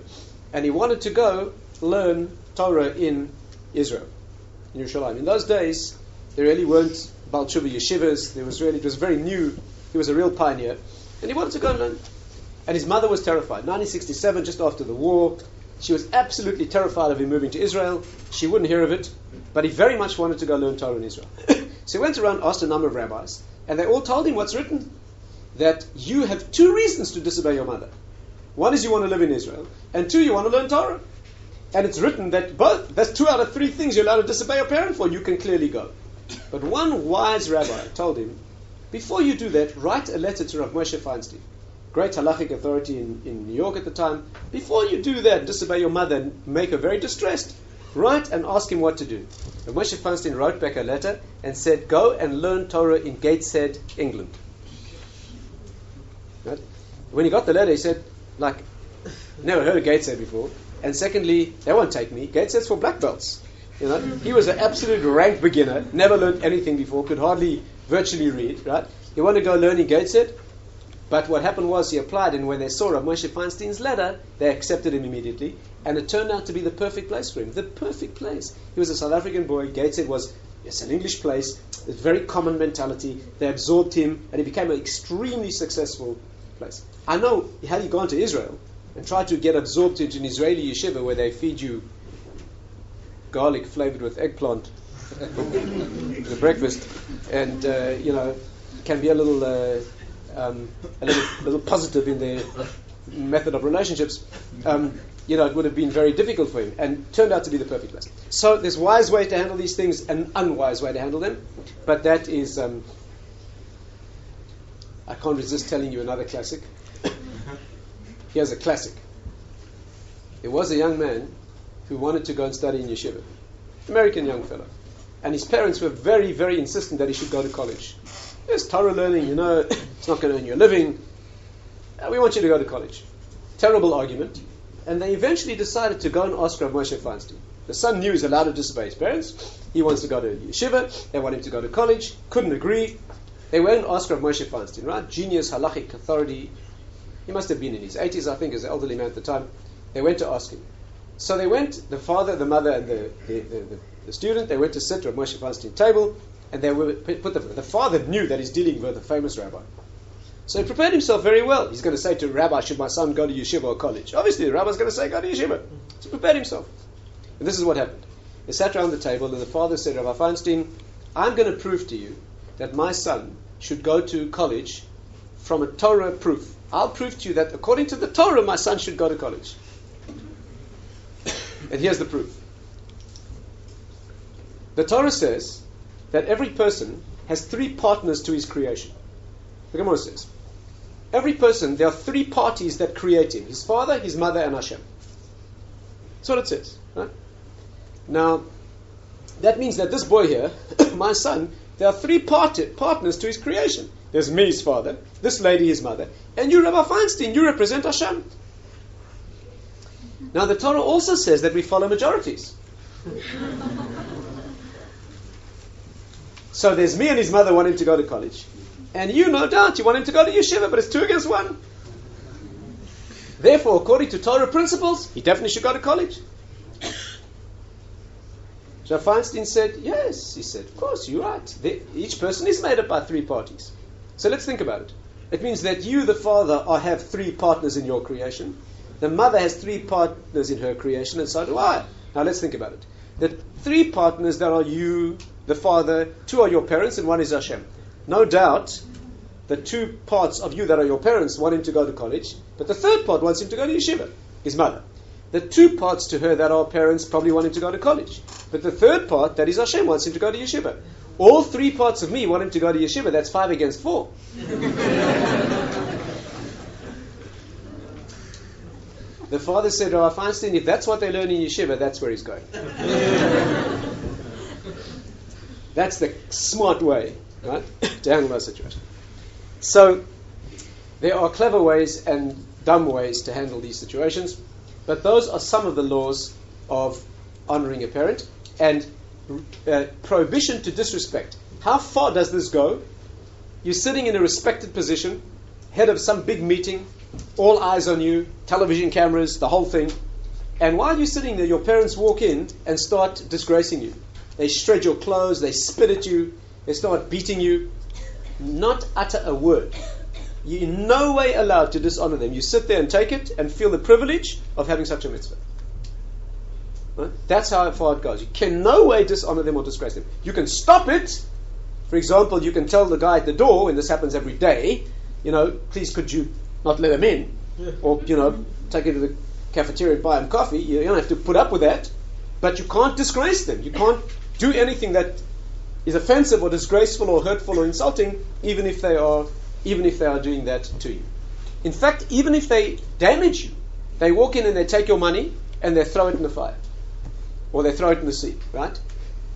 and he wanted to go learn Torah in Israel, in Yerushalayim. In those days, there really weren't Baal Tshuva yeshivas. It was very new. He was a real pioneer, and he wanted to go and learn. And his mother was terrified. 1967, just after the war, she was absolutely terrified of him moving to Israel. She wouldn't hear of it, but he very much wanted to go learn Torah in Israel. So he went around, asked a number of rabbis, and they all told him what's written, that you have 2 reasons to disobey your mother. One is you want to live in Israel, and 2, you want to learn Torah. And it's written that that's 2 out of 3 things you're allowed to disobey your parent for. You can clearly go. But one wise rabbi told him, before you do that, write a letter to Rav Moshe Feinstein, great halachic authority in New York at the time. Before you do that, disobey your mother and make her very distressed, write and ask him what to do. Rav Moshe Feinstein wrote back a letter and said, go and learn Torah in Gateshead, England. Right? When he got the letter, he said, never heard of Gateshead before. And secondly, they won't take me. Gateshead's for black belts. You know, he was an absolute rank beginner, never learned anything before, could hardly virtually read. Right? He wanted to go learn in Gateshead, but what happened was he applied, and when they saw Rav Moshe Feinstein's letter, they accepted him immediately, and it turned out to be the perfect place for him. The perfect place. He was a South African boy. Gateshead was an English place. It's a very common mentality. They absorbed him, and he became an extremely successful place. I know, had he gone to Israel and tried to get absorbed into an Israeli yeshiva where they feed you garlic flavored with eggplant for breakfast, and can be a little positive in their method of relationships. it would have been very difficult for him, and turned out to be the perfect lesson. So there's wise way to handle these things and unwise way to handle them, but that is, I can't resist telling you another classic. Here's a classic. There was a young man who wanted to go and study in yeshiva, American young fellow, and his parents were very, very insistent that he should go to college. There's Torah learning, it's not going to earn you a living. We want you to go to college. Terrible argument. And they eventually decided to go and ask Rav Moshe Feinstein. The son knew he's allowed to disobey his parents. He wants to go to yeshiva. They want him to go to college. Couldn't agree. They went and asked Rav Moshe Feinstein, right? Genius, halachic authority. He must have been in his 80s, I think, as an elderly man at the time. They went to ask him. So they went, the father, the mother, and the student, they went to sit at Rav Moshe Feinstein's table, and they were the father knew that he's dealing with a famous rabbi. So he prepared himself very well. He's going to say to the rabbi, should my son go to yeshiva or college? Obviously, the rabbi's going to say, go to yeshiva. So he prepared himself. And this is what happened. They sat around the table, and the father said, Rabbi Feinstein, I'm going to prove to you that my son should go to college from a Torah proof. I'll prove to you that according to the Torah, my son should go to college. And here's the proof. The Torah says that every person has 3 partners to his creation. The Gemara says, every person, there are 3 parties that create him. His father, his mother, and Hashem. That's what it says. Right? Now, that means that this boy here, my son, there are 3 partners to his creation. There's me, his father, this lady, his mother, and you, Rabbi Feinstein, you represent Hashem. Now, the Torah also says that we follow majorities. So there's me and his mother wanting to go to college. And you, no doubt, you want him to go to yeshiva, but it's 2 against 1. Therefore, according to Torah principles, he definitely should go to college. Rabbi Feinstein said, yes. He said, of course, you're right. Each person is made up by 3 parties. So let's think about it. It means that you, the father, have 3 partners in your creation. The mother has 3 partners in her creation, and so do I. Now let's think about it. The 3 partners that are you, the father, 2 are your parents, and 1 is Hashem. No doubt, the 2 parts of you that are your parents want him to go to college, but the 3rd part wants him to go to yeshiva, his mother. The 2 parts to her that are parents probably want him to go to college, but the 3rd part, that is Hashem, wants him to go to yeshiva. All 3 parts of me want him to go to yeshiva. That's 5 against 4. The father said, Rabbi Feinstein, if that's what they learn in yeshiva, that's where he's going. That's the smart way, right, to handle that situation. So, there are clever ways and dumb ways to handle these situations, but those are some of the laws of honoring a parent. And prohibition to disrespect. How far does this go? You're sitting in a respected position, head of some big meeting, all eyes on you, television cameras, the whole thing. And while you're sitting there, your parents walk in and start disgracing you. They shred your clothes, they spit at you, they start beating you. Not utter a word. You're in no way allowed to dishonor them. You sit there and take it and feel the privilege of having such a mitzvah. Right? That's how far it goes. You can in no way dishonor them or disgrace them. You can stop it. For example, you can tell the guy at the door, and this happens every day, please could you not let him in? Yeah. Or, take him to the cafeteria and buy him coffee. You don't have to put up with that. But you can't disgrace them. You can't do anything that is offensive or disgraceful or hurtful or insulting, even if they are doing that to you. In fact, even if they damage you, they walk in and they take your money and they throw it in the fire. Or they throw it in the sea, right?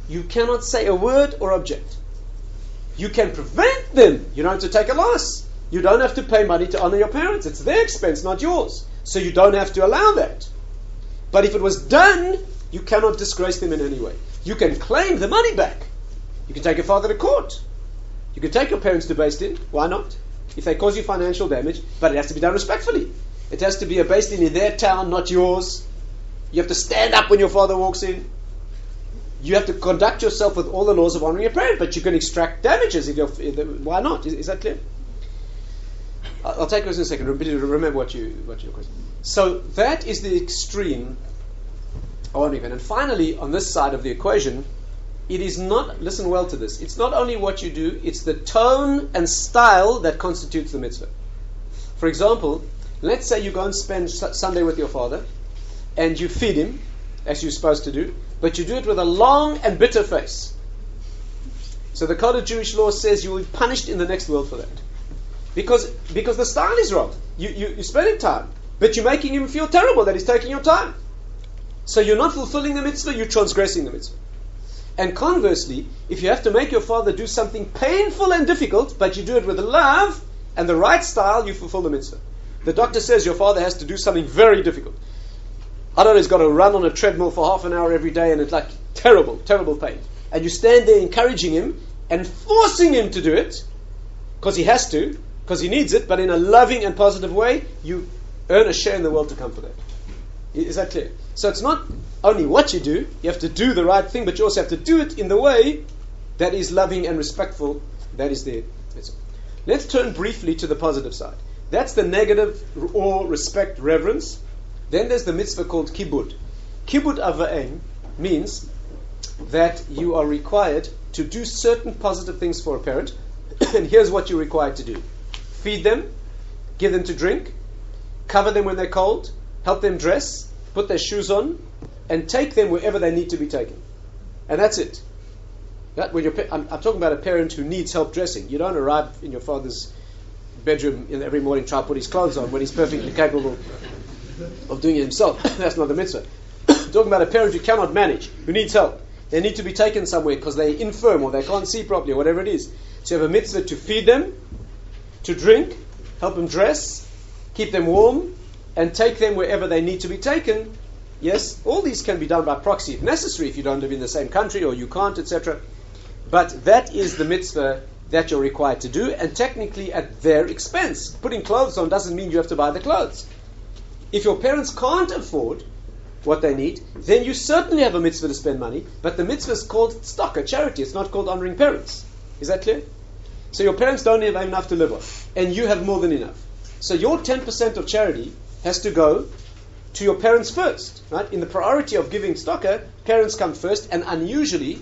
You cannot say a word or object. You can prevent them. You don't have to take a loss. You don't have to pay money to honor your parents. It's their expense, not yours. So you don't have to allow that. But if it was done, you cannot disgrace them in any way. You can claim the money back. You can take your father to court. You can take your parents to Beis Din. Why not? If they cause you financial damage, but it has to be done respectfully. It has to be a Beis Din in their town, not yours. You have to stand up when your father walks in. You have to conduct yourself with all the laws of honoring a parent, but you can extract damages. Why not? Is that clear? I'll take this in a second. Remember what your question. So that is the extreme of honoring a parent. And finally, on this side of the equation, it is not, listen well to this, it's not only what you do, it's the tone and style that constitutes the mitzvah. For example, let's say you go and spend Sunday with your father, and you feed him, as you're supposed to do, but you do it with a long and bitter face. So the code of Jewish law says you will be punished in the next world for that. Because the style is wrong. You're spending time, but you're making him feel terrible that he's taking your time. So you're not fulfilling the mitzvah, you're transgressing the mitzvah. And conversely, if you have to make your father do something painful and difficult, but you do it with love and the right style, you fulfill the mitzvah. The doctor says your father has to do something very difficult. I don't know, he's got to run on a treadmill for half an hour every day, and it's like terrible, terrible pain. And you stand there encouraging him and forcing him to do it, because he has to, because he needs it, but in a loving and positive way, you earn a share in the world to come for that. Is that clear? So it's not only what you do, you have to do the right thing, but you also have to do it in the way that is loving and respectful. That is there. Let's turn briefly to the positive side. That's the negative, awe, respect, reverence. Then there's the mitzvah called kibud. Kibud ava'im means that you are required to do certain positive things for a parent. And here's what you're required to do. Feed them, give them to drink, cover them when they're cold, help them dress, put their shoes on, and take them wherever they need to be taken. And that's it. I'm talking about a parent who needs help dressing. You don't arrive in your father's bedroom every morning, try to put his clothes on when he's perfectly capable of doing it himself. That's not the mitzvah. Talking about a parent who cannot manage, who needs help. They need to be taken somewhere because they're infirm or they can't see properly or whatever it is. So you have a mitzvah to feed them, to drink, help them dress, keep them warm, and take them wherever they need to be taken. Yes, all these can be done by proxy if necessary, if you don't live in the same country or you can't, etc. But that is the mitzvah that you're required to do, and technically at their expense. Putting clothes on doesn't mean you have to buy the clothes. If your parents can't afford what they need, then you certainly have a mitzvah to spend money, but the mitzvah is called tzedakah, charity. It's not called honoring parents. Is that clear? So your parents don't have enough to live on, and you have more than enough. So your 10% of charity has to go to your parents first. Right? In the priority of giving tzedakah, parents come first, and unusually,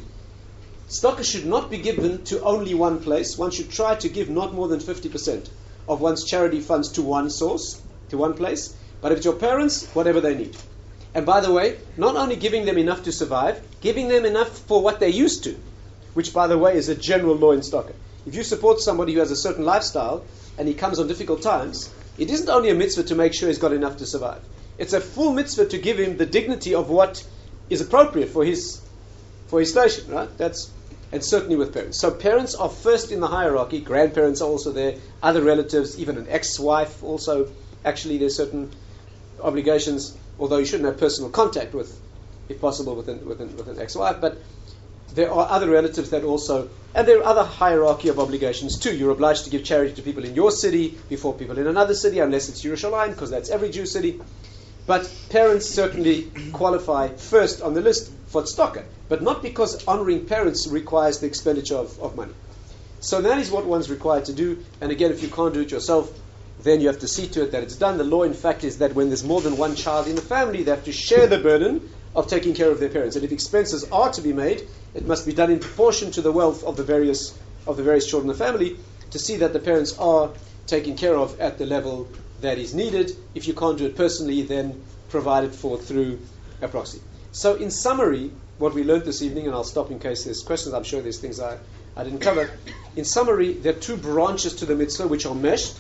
tzedakah should not be given to only one place. One should try to give not more than 50% of one's charity funds to one source, to one place. But if it's your parents, whatever they need. And by the way, not only giving them enough to survive, giving them enough for what they're used to, which by the way is a general law in tzedakah. If you support somebody who has a certain lifestyle and he comes on difficult times, it isn't only a mitzvah to make sure he's got enough to survive. It's a full mitzvah to give him the dignity of what is appropriate for his station, right? And certainly with parents. So parents are first in the hierarchy. Grandparents are also there. Other relatives, even an ex-wife also. Actually, there's certain obligations, although you shouldn't have personal contact with, if possible, with an ex-wife. But there are other relatives that also, and there are other hierarchy of obligations too. You're obliged to give charity to people in your city before people in another city, unless it's Yerushalayim, because that's every Jew city. But parents certainly qualify first on the list for tzedakah, but not because honoring parents requires the expenditure of money. So that is what one's required to do. And again, if you can't do it yourself, then you have to see to it that it's done. The law, in fact, is that when there's more than one child in the family, they have to share the burden of taking care of their parents. And if expenses are to be made, it must be done in proportion to the wealth of the various children in the family, to see that the parents are taken care of at the level that is needed. If you can't do it personally, then provide it for through a proxy. So in summary, what we learned this evening, and I'll stop in case there's questions, I'm sure there's things I didn't cover. In summary, there are two branches to the mitzvah which are meshed.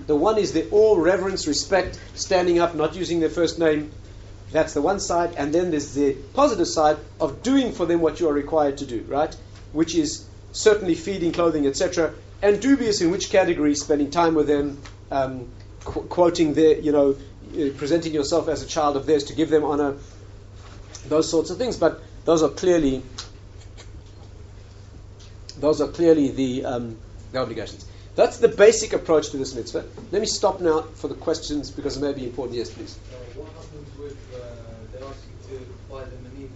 The one is the awe, reverence, respect, standing up, not using their first name. That's the one side. And then there's the positive side of doing for them what you are required to do, right? Which is certainly feeding, clothing, etc. And dubious in which category, spending time with them, quoting their, presenting yourself as a child of theirs to give them honor, those sorts of things. But those are clearly the obligations. That's the basic approach to this mitzvah. Let me stop now for the questions because it may be important. Yes, please. What happens with they ask you to buy them any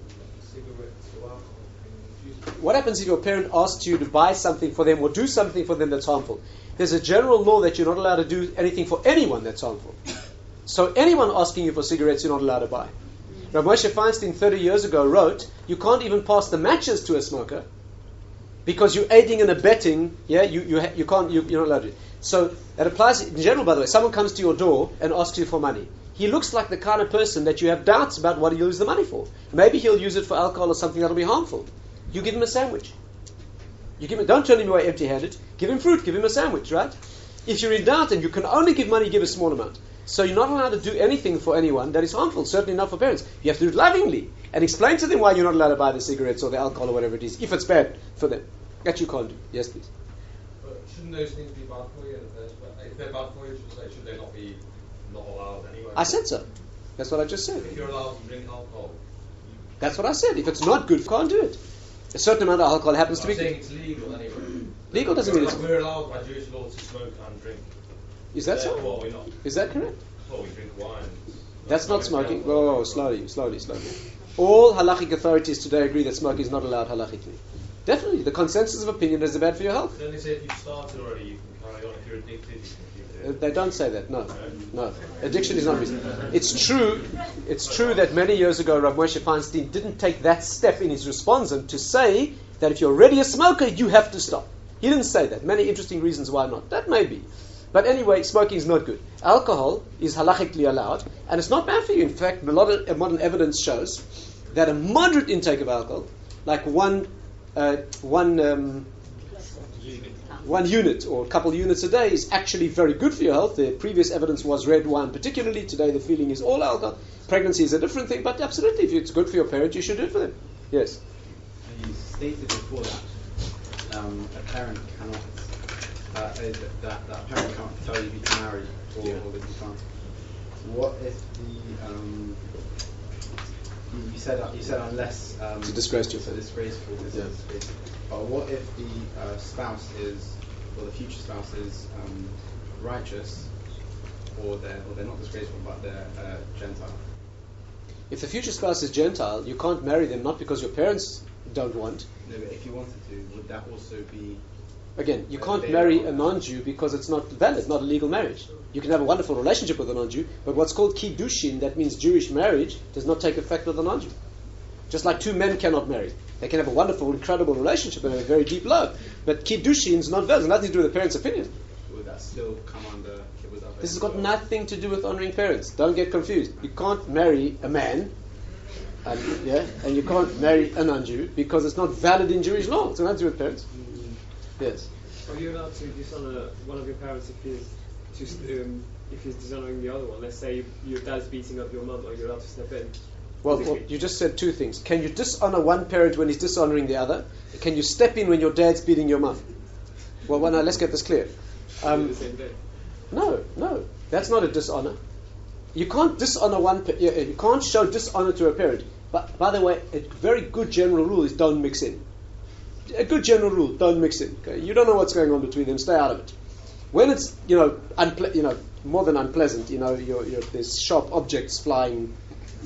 cigarettes or alcohol? What happens if your parent asks you to buy something for them or do something for them that's harmful? There's a general law that you're not allowed to do anything for anyone that's harmful. So anyone asking you for cigarettes, you're not allowed to buy. Rabbi Moshe Feinstein 30 years ago wrote, you can't even pass the matches to a smoker because you're aiding and abetting. Yeah, you're not allowed to. So that applies in general, by the way. Someone comes to your door and asks you for money. He looks like the kind of person that you have doubts about what he'll use the money for. Maybe he'll use it for alcohol or something that'll be harmful. You give him a sandwich. Don't turn him away empty-handed. Give him fruit, give him a sandwich, right? If you're in doubt and you can only give money, give a small amount. So you're not allowed to do anything for anyone that is harmful, certainly not for parents. You have to do it lovingly and explain to them why you're not allowed to buy the cigarettes or the alcohol or whatever it is, if it's bad for them. That you can't do. Yes, please. But shouldn't those things be bad for you in the first place? If they're bad for you, should they not be not allowed anyway? I said so. That's what I just said. If you're allowed to drink alcohol. That's what I said. If it's not good, you can't do it. A certain amount of alcohol happens to be saying it's legal anyway. Legal doesn't mean it's... We're allowed by Jewish law to smoke and drink. Is that so? Well, we're not. Is that correct? Well, we drink wine. That's not smoking. Whoa, slowly. All halachic authorities today agree that smoking is not allowed halachically. Definitely. The consensus of opinion is bad for your health. Then they say if you've started already, you can carry on. If you're addicted, you can keep it. They don't say that. No. Addiction is not a reason. It's true that many years ago Rav Moshe Feinstein didn't take that step in his responsum to say that if you're already a smoker, you have to stop. He didn't say that. Many interesting reasons why not. That may be. But anyway, smoking is not good. Alcohol is halachically allowed, and it's not bad for you. In fact, a lot of modern evidence shows that a moderate intake of alcohol, like one unit or a couple units a day, is actually very good for your health. The previous evidence was red wine particularly. Today the feeling is all alcohol. Pregnancy is a different thing, but absolutely, if it's good for your parent, you should do it for them. Yes? And you stated before that a parent cannot that parent can't tell you if you can marry or that you can't. What if you said unless it's a disgrace to your family. Disgraceful. But what if the spouse is, or the future spouse is righteous, or they're not disgraceful but they're Gentile? If the future spouse is Gentile, you can't marry them not because your parents don't want. No, but if you wanted to, would that also be? Again, you can't marry a non-Jew because it's not valid, not a legal marriage. You can have a wonderful relationship with a non-Jew, but what's called kiddushin, that means Jewish marriage, does not take effect with a non-Jew. Just like two men cannot marry. They can have a wonderful, incredible relationship and have a very deep love, but kiddushin is not valid. It has nothing to do with the parents' opinion. Would that still come under? This has got nothing to do with honoring parents. Don't get confused. You can't marry a man, and you can't marry a non-Jew because it's not valid in Jewish law. It's nothing to do with parents. Yes. Are you allowed to dishonor one of your parents if he's dishonoring the other one? Let's say your dad's beating up your mum, are you allowed to step in? Well, you just said two things. Can you dishonor one parent when he's dishonoring the other? Can you step in when your dad's beating your mum? Well, now let's get this clear. The same day. No, that's not a dishonor. You can't dishonor you can't show dishonor to a parent. But by the way, a very good general rule is don't mix in. A good general rule: don't mix in. Okay? You don't know what's going on between them. Stay out of it. When it's more than unpleasant, there's sharp objects flying,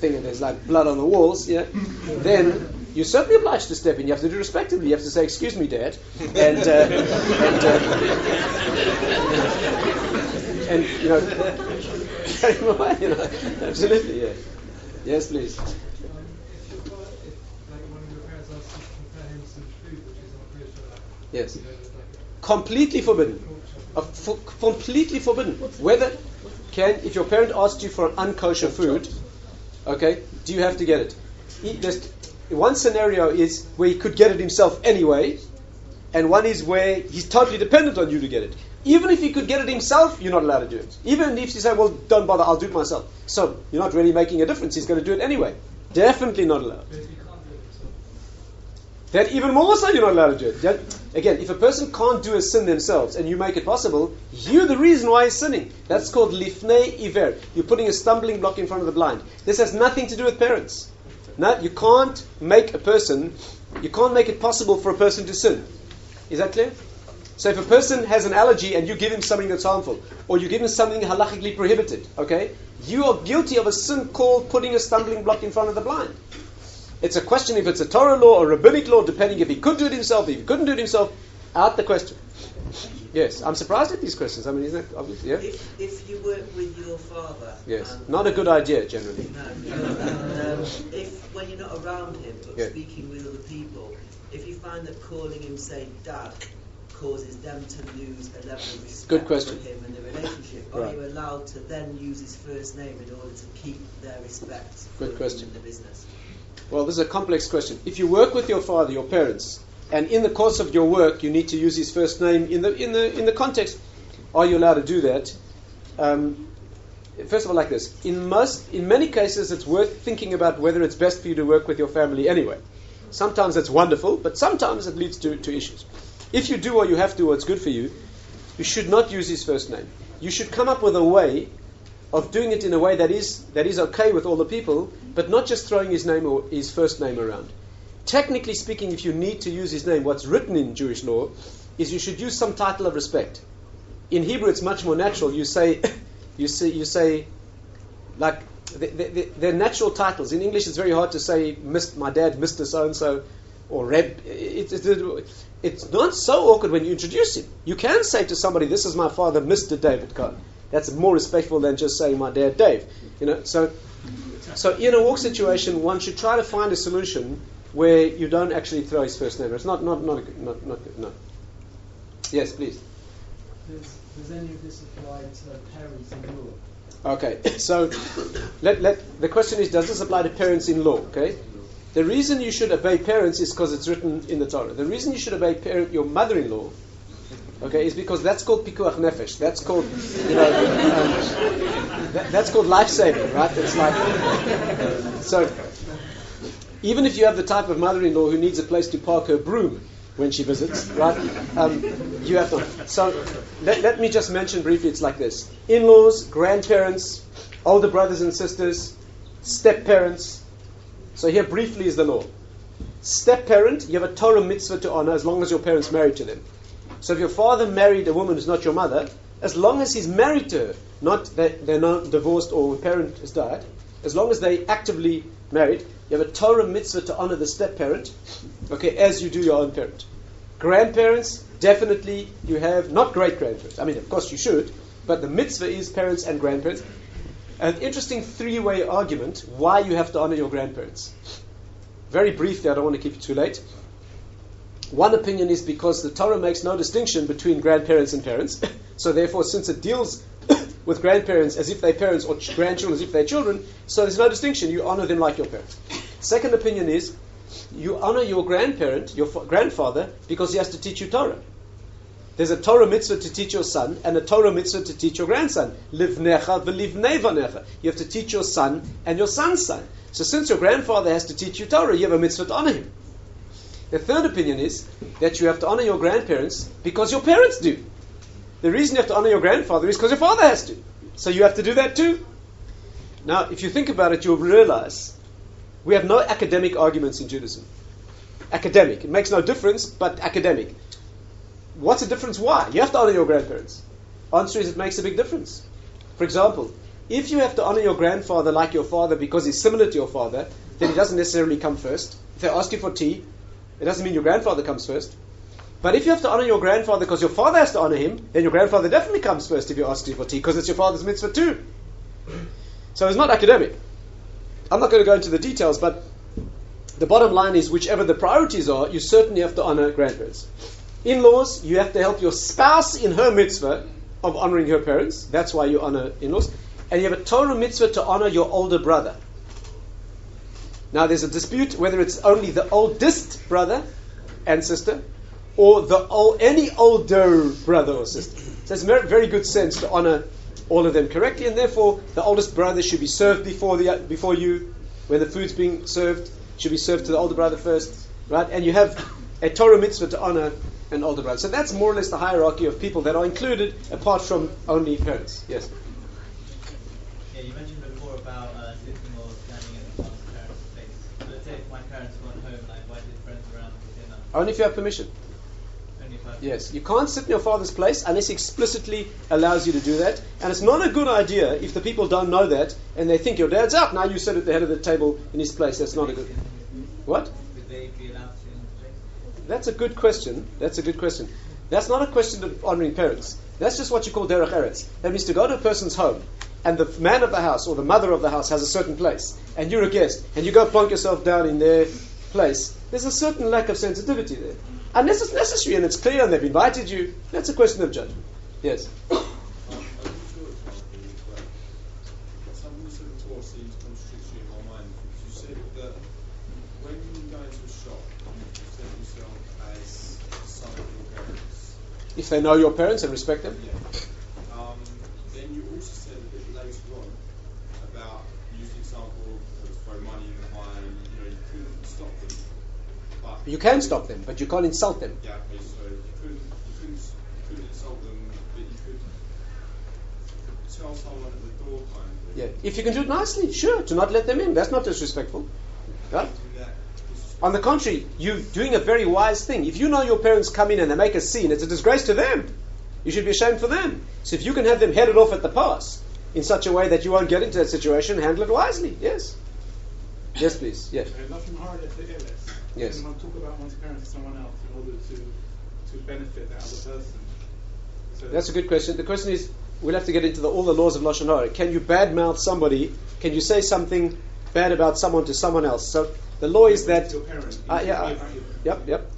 and there's like blood on the walls. Yeah, then you're certainly obliged to step in. You have to do it respectfully. You have to say, "Excuse me, Dad," and carry him away. Absolutely, yeah. Yes, please. Yes. Completely forbidden. Completely forbidden. If your parent asks you for an unkosher food, okay, do you have to get it? There's one scenario is where he could get it himself anyway, and one is where he's totally dependent on you to get it. Even if he could get it himself, you're not allowed to do it. Even if you say, well, don't bother, I'll do it myself. So, you're not really making a difference. He's going to do it anyway. Definitely not allowed. That even more so, you're not allowed to do it. Again, if a person can't do a sin themselves and you make it possible, you're the reason why he's sinning. That's called lifnei iver. You're putting a stumbling block in front of the blind. This has nothing to do with parents. No, you can't make it possible for a person to sin. Is that clear? So if a person has an allergy and you give him something that's harmful, or you give him something halachically prohibited, okay, you are guilty of a sin called putting a stumbling block in front of the blind. It's a question if it's a Torah law or rabbinic law, depending if he could do it himself, if he couldn't do it himself. Out the question. Yes, I'm surprised at these questions. I mean, isn't that obvious? Yeah. If you work with your father. Yes, not a good idea generally. No. If when you're not around him, but yeah. speaking with other people, if you find that calling him, say, Dad, causes them to lose a level of respect Good question. for him and the relationship? Are Right. you allowed to then use his first name in order to keep their respect for Good question. him in the business? Well, this is a complex question. If you work with your father, your parents, and in the course of your work you need to use his first name in the context, are you allowed to do that? First of all, like this: in many cases, it's worth thinking about whether it's best for you to work with your family anyway. Sometimes it's wonderful, but sometimes it leads to issues. If you do or you have to, or it's good for you, you should not use his first name. You should come up with a way of doing it in a way that is okay with all the people, but not just throwing his name or his first name around. Technically speaking, if you need to use his name, what's written in Jewish law is you should use some title of respect. In Hebrew, it's much more natural. You say, like they're natural titles. In English, it's very hard to say, my dad, Mr. So and so, or Reb. It's not so awkward when you introduce him. You can say to somebody, "This is my father, Mr. David Cohen." That's more respectful than just saying, "My dad, Dave." So in a walk situation, one should try to find a solution where you don't actually throw his first name. It's not good. No. Yes, please. Does any of this apply to parents in law? Okay, so the question is, does this apply to parents-in-law? Okay, the reason you should obey parents is because it's written in the Torah. The reason you should obey your mother-in-law, okay, is because that's called pikuach nefesh. That's called, that's called life-saving, right? It's like so. Even if you have the type of mother-in-law who needs a place to park her broom when she visits, right? You have to. So let me just mention briefly. It's like this: in-laws, grandparents, older brothers and sisters, step-parents. So here briefly is the law. Step-parent, you have a Torah mitzvah to honor as long as your parents married to them. So if your father married a woman who's not your mother, as long as he's married to her, not that they're not divorced or a parent has died, as long as they actively married, you have a Torah mitzvah to honor the step-parent, okay, as you do your own parent. Grandparents, definitely you have, not great-grandparents. I mean, of course you should, but the mitzvah is parents and grandparents. An interesting three-way argument why you have to honor your grandparents. Very briefly, I don't want to keep it too late. One opinion is because the Torah makes no distinction between grandparents and parents. So therefore, since it deals with grandparents as if they're parents or grandchildren as if they're children, so there's no distinction. You honor them like your parents. Second opinion is you honor your grandparent, your grandfather, because he has to teach you Torah. There's a Torah mitzvah to teach your son and a Torah mitzvah to teach your grandson. Livnecha v'livnei vanecha. You have to teach your son and your son's son. So since your grandfather has to teach you Torah, you have a mitzvah to honor him. The third opinion is that you have to honor your grandparents because your parents do. The reason you have to honor your grandfather is because your father has to. So you have to do that too. Now, if you think about it, you'll realize we have no academic arguments in Judaism. Academic. It makes no difference, but academic. What's the difference? Why? You have to honor your grandparents. Answer is it makes a big difference. For example, if you have to honor your grandfather like your father because he's similar to your father, then he doesn't necessarily come first. If they ask you for tea, it doesn't mean your grandfather comes first. But if you have to honor your grandfather because your father has to honor him, then your grandfather definitely comes first if you ask you for tea, because it's your father's mitzvah too. So it's not academic. I'm not going to go into the details, but the bottom line is whichever the priorities are, you certainly have to honor grandparents. In-laws, you have to help your spouse in her mitzvah of honoring her parents. That's why you honor in-laws. And you have a Torah mitzvah to honor your older brother. Now there's a dispute whether it's only the oldest brother and sister or any older brother or sister. So it's very, very good sense to honor all of them correctly, and therefore the oldest brother should be served before you. When the food's being served, should be served to the older brother first, right? And you have a Torah mitzvah to honor an older brother. So that's more or less the hierarchy of people that are included, apart from only parents. Yes. Yeah, you mentioned before about sitting or standing in the parents' place. So let's say if my parents weren't home and I invited friends around for dinner. Only if you have permission. Only if I have Yes, you can't sit in your father's place unless he explicitly allows you to do that. And it's not a good idea if the people don't know that and they think your dad's out. Now you sit at the head of the table in his place. That's not a good. What? Would they be allowed to sit in the place? That's a good question. That's not a question of honoring parents. That's just what you call derech eretz. That means to go to a person's home, and the man of the house or the mother of the house has a certain place, and you're a guest, and you go plonk yourself down in their place. There's a certain lack of sensitivity there. Unless it's necessary and it's clear and they've invited you, that's a question of judgment. Yes? Something you said before seems contradictory in my mind. You said that when you go into a shop, you present yourself as the son of your parents. If they know your parents and respect them. Yeah. Then you also said a bit later on about using the example of throw money in the fire. You couldn't stop them. But You can stop them, but you can't insult them. yeah, okay, so you couldn't insult them, but you could tell someone at the door kind of thing. Yeah. If you can do it nicely, sure, to not let them in. That's not disrespectful. Right? Do that. On the contrary, you're doing a very wise thing. If you know your parents come in and they make a scene, it's a disgrace to them. You should be ashamed for them. So if you can have them headed off at the pass in such a way that you won't get into that situation, handle it wisely. Yes. Yes, please. Yes. Nothing hard at the illness. Yes. And talk about one's parents to someone else in order to benefit that other person. So That's a good question. The question is, we'll have to get into all the laws of Lashon Hara. Can you badmouth somebody? Can you say something bad about someone to someone else? So the law is that... your parent. Yep.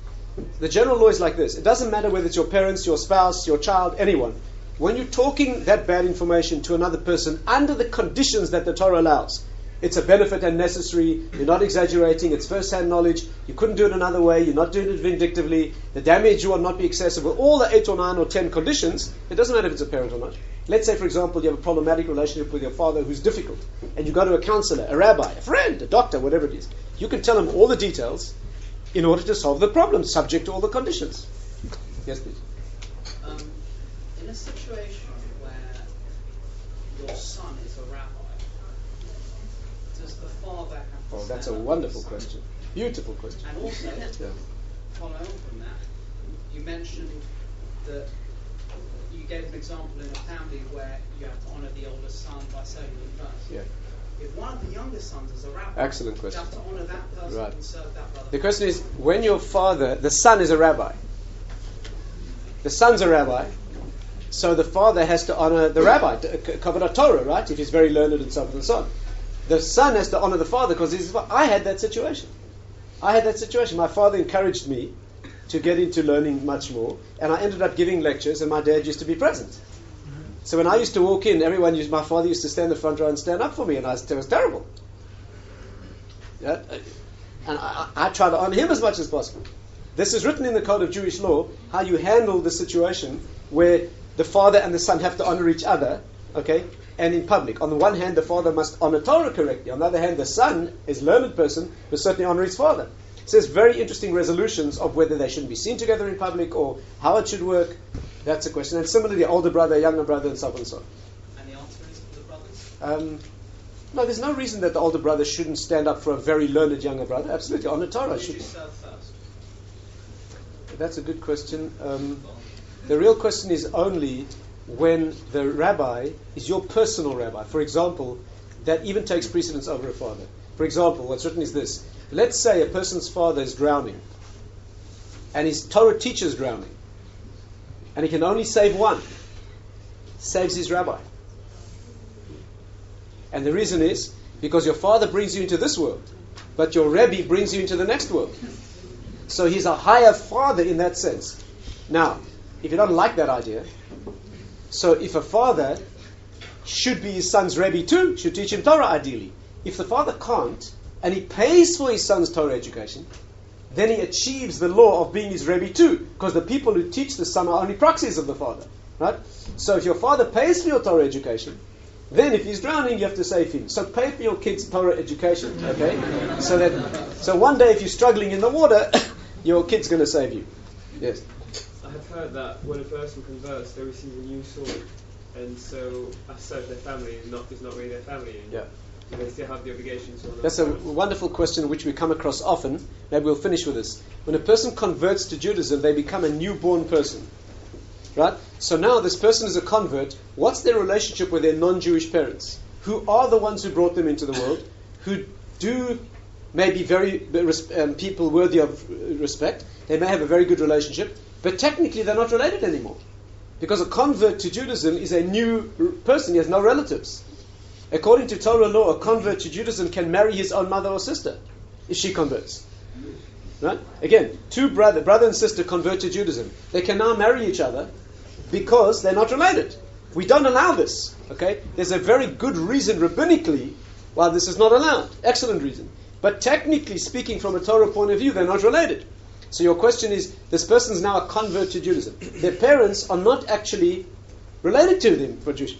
The general law is like this. It doesn't matter whether it's your parents, your spouse, your child, anyone. When you're talking that bad information to another person under the conditions that the Torah allows, it's a benefit and necessary. You're not exaggerating. It's first-hand knowledge. You couldn't do it another way. You're not doing it vindictively. The damage will not be excessive. All the 8 or 9 or 10 conditions, it doesn't matter if it's a parent or not. Let's say, for example, you have a problematic relationship with your father who's difficult, and you go to a counselor, a rabbi, a friend, a doctor, whatever it is. You can tell him all the details in order to solve the problem, subject to all the conditions. Yes, please. In a situation where your son is a rabbi, does the father have to That's a stand up wonderful for the son? question. Beautiful question. And also, Yeah. follow on from that, you mentioned that you gave an example in a family where you have to honour the older son by serving him first. Yeah. If one of the younger sons is a rabbi, Excellent question. you have to honour that person Right. and serve that brother. The question is, when your father, the son is a rabbi, the son's a rabbi, so the father has to honor the rabbi, Kavod Torah, right? If he's very learned and so forth and so on. The son has to honor the father because I had that situation. My father encouraged me to get into learning much more, and I ended up giving lectures, and my dad used to be present. So when I used to walk in, my father used to stand in the front row and stand up for me, and it was terrible. Yeah? And I try to honor him as much as possible. This is written in the Code of Jewish Law, how you handle the situation where the father and the son have to honor each other, okay, and in public. On the one hand, the father must honor Torah correctly. On the other hand, the son is a learned person, but certainly honor his father. It says very interesting resolutions of whether they shouldn't be seen together in public or how it should work. That's a question. And similarly, older brother, younger brother, and so on and so on. And the answer is for the brothers? No, there's no reason that the older brother shouldn't stand up for a very learned younger brother. Absolutely, honor Torah. Who should serve first? That's a good question. The real question is only when the rabbi is your personal rabbi. For example, that even takes precedence over a father. For example, what's written is this. Let's say a person's father is drowning, and his Torah teacher is drowning, and he can only save one. Saves his rabbi. And the reason is because your father brings you into this world, but your Rebbe brings you into the next world. So he's a higher father in that sense. Now, if you don't like that idea, so if a father should be his son's Rebbe too, should teach him Torah ideally. If the father can't, and he pays for his son's Torah education, then he achieves the law of being his Rebbe too, because the people who teach the son are only proxies of the father. Right? So if your father pays for your Torah education, then if he's drowning, you have to save him. So pay for your kids' Torah education, okay? So one day if you're struggling in the water, your kid's going to save you. Yes? I have heard that when a person converts, they receive a new soul, and so as such their family is not really their family. Yeah. So they still have the obligation to honor. That's a wonderful question which we come across often. Maybe we'll finish with this. When a person converts to Judaism, they become a newborn person. Right? So now this person is a convert. What's their relationship with their non-Jewish parents? Who are the ones who brought them into the world? Who do maybe very people worthy of respect. They may have a very good relationship. But technically they're not related anymore. Because a convert to Judaism is a new person. He has no relatives. According to Torah law, a convert to Judaism can marry his own mother or sister if she converts. Right? Again, brother and sister convert to Judaism. They can now marry each other because they're not related. We don't allow this. Okay? There's a very good reason rabbinically why this is not allowed. Excellent reason. But technically speaking, from a Torah point of view, they're not related. So your question is, this person's now a convert to Judaism. Their parents are not actually related to them for Jewish.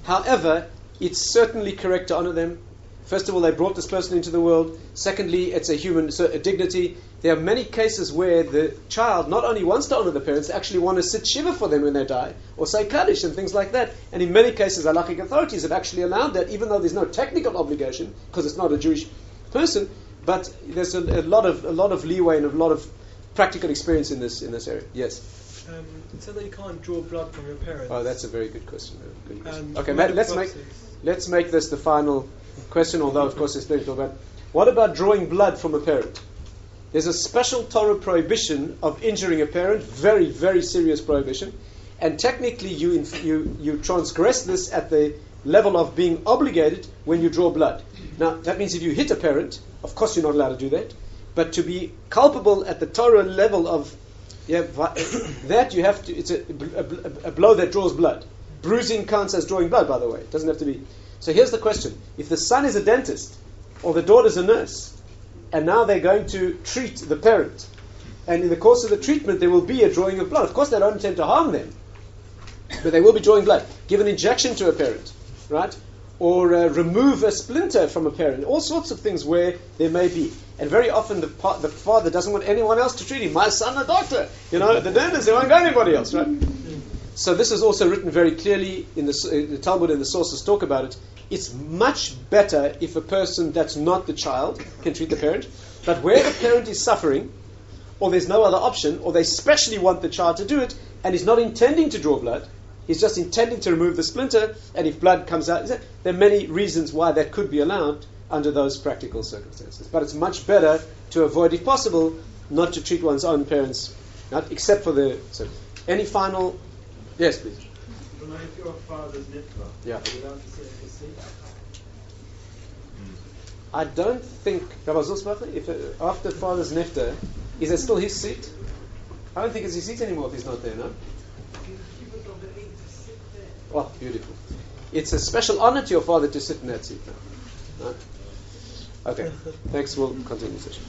However, it's certainly correct to honor them. First of all, they brought this person into the world. Secondly, it's a human dignity. There are many cases where the child not only wants to honor the parents, they actually want to sit shiva for them when they die, or say Kaddish and things like that. And in many cases, halachic authorities have actually allowed that, even though there's no technical obligation, because it's not a Jewish person, but there's a lot of leeway and a lot of practical experience in this area. Yes? So that you can't draw blood from your parents. Oh, that's a very good question. Okay, let's make this the final question, although of course there's plenty to talk about. What about drawing blood from a parent? There's a special Torah prohibition of injuring a parent, very, very serious prohibition, and technically you transgress this at the level of being obligated when you draw blood. Now, that means if you hit a parent, of course you're not allowed to do that, but to be culpable at the Torah level of that, you have to, it's a blow that draws blood. Bruising counts as drawing blood, by the way. It doesn't have to be. So here's the question. If the son is a dentist, or the daughter's a nurse, and now they're going to treat the parent, and in the course of the treatment there will be a drawing of blood. Of course they don't intend to harm them, but they will be drawing blood. Give an injection to a parent, right? Or remove a splinter from a parent. All sorts of things where there may be. And very often the father doesn't want anyone else to treat him. My son, a doctor. The dentist, they won't go anybody else, right? So this is also written very clearly in the Talmud, and the sources talk about it. It's much better if a person that's not the child can treat the parent. But where the parent is suffering, or there's no other option, or they specially want the child to do it, and he's not intending to draw blood, he's just intending to remove the splinter, and if blood comes out, there are many reasons why that could be allowed under those practical circumstances. But it's much better to avoid, if possible, not to treat one's own parents, not except for the... So, any final... Yes, please. Well, if your father's nifla, yeah. are you allowed to sit in his seat? I don't think... Rabbi Zulsbacher, if after father's nifta, is it still his seat? I don't think it's his seat anymore if he's not there, no? Oh, beautiful. It's a special honor to your father to sit in that seat now. Right? Okay. Thanks. We'll continue the session.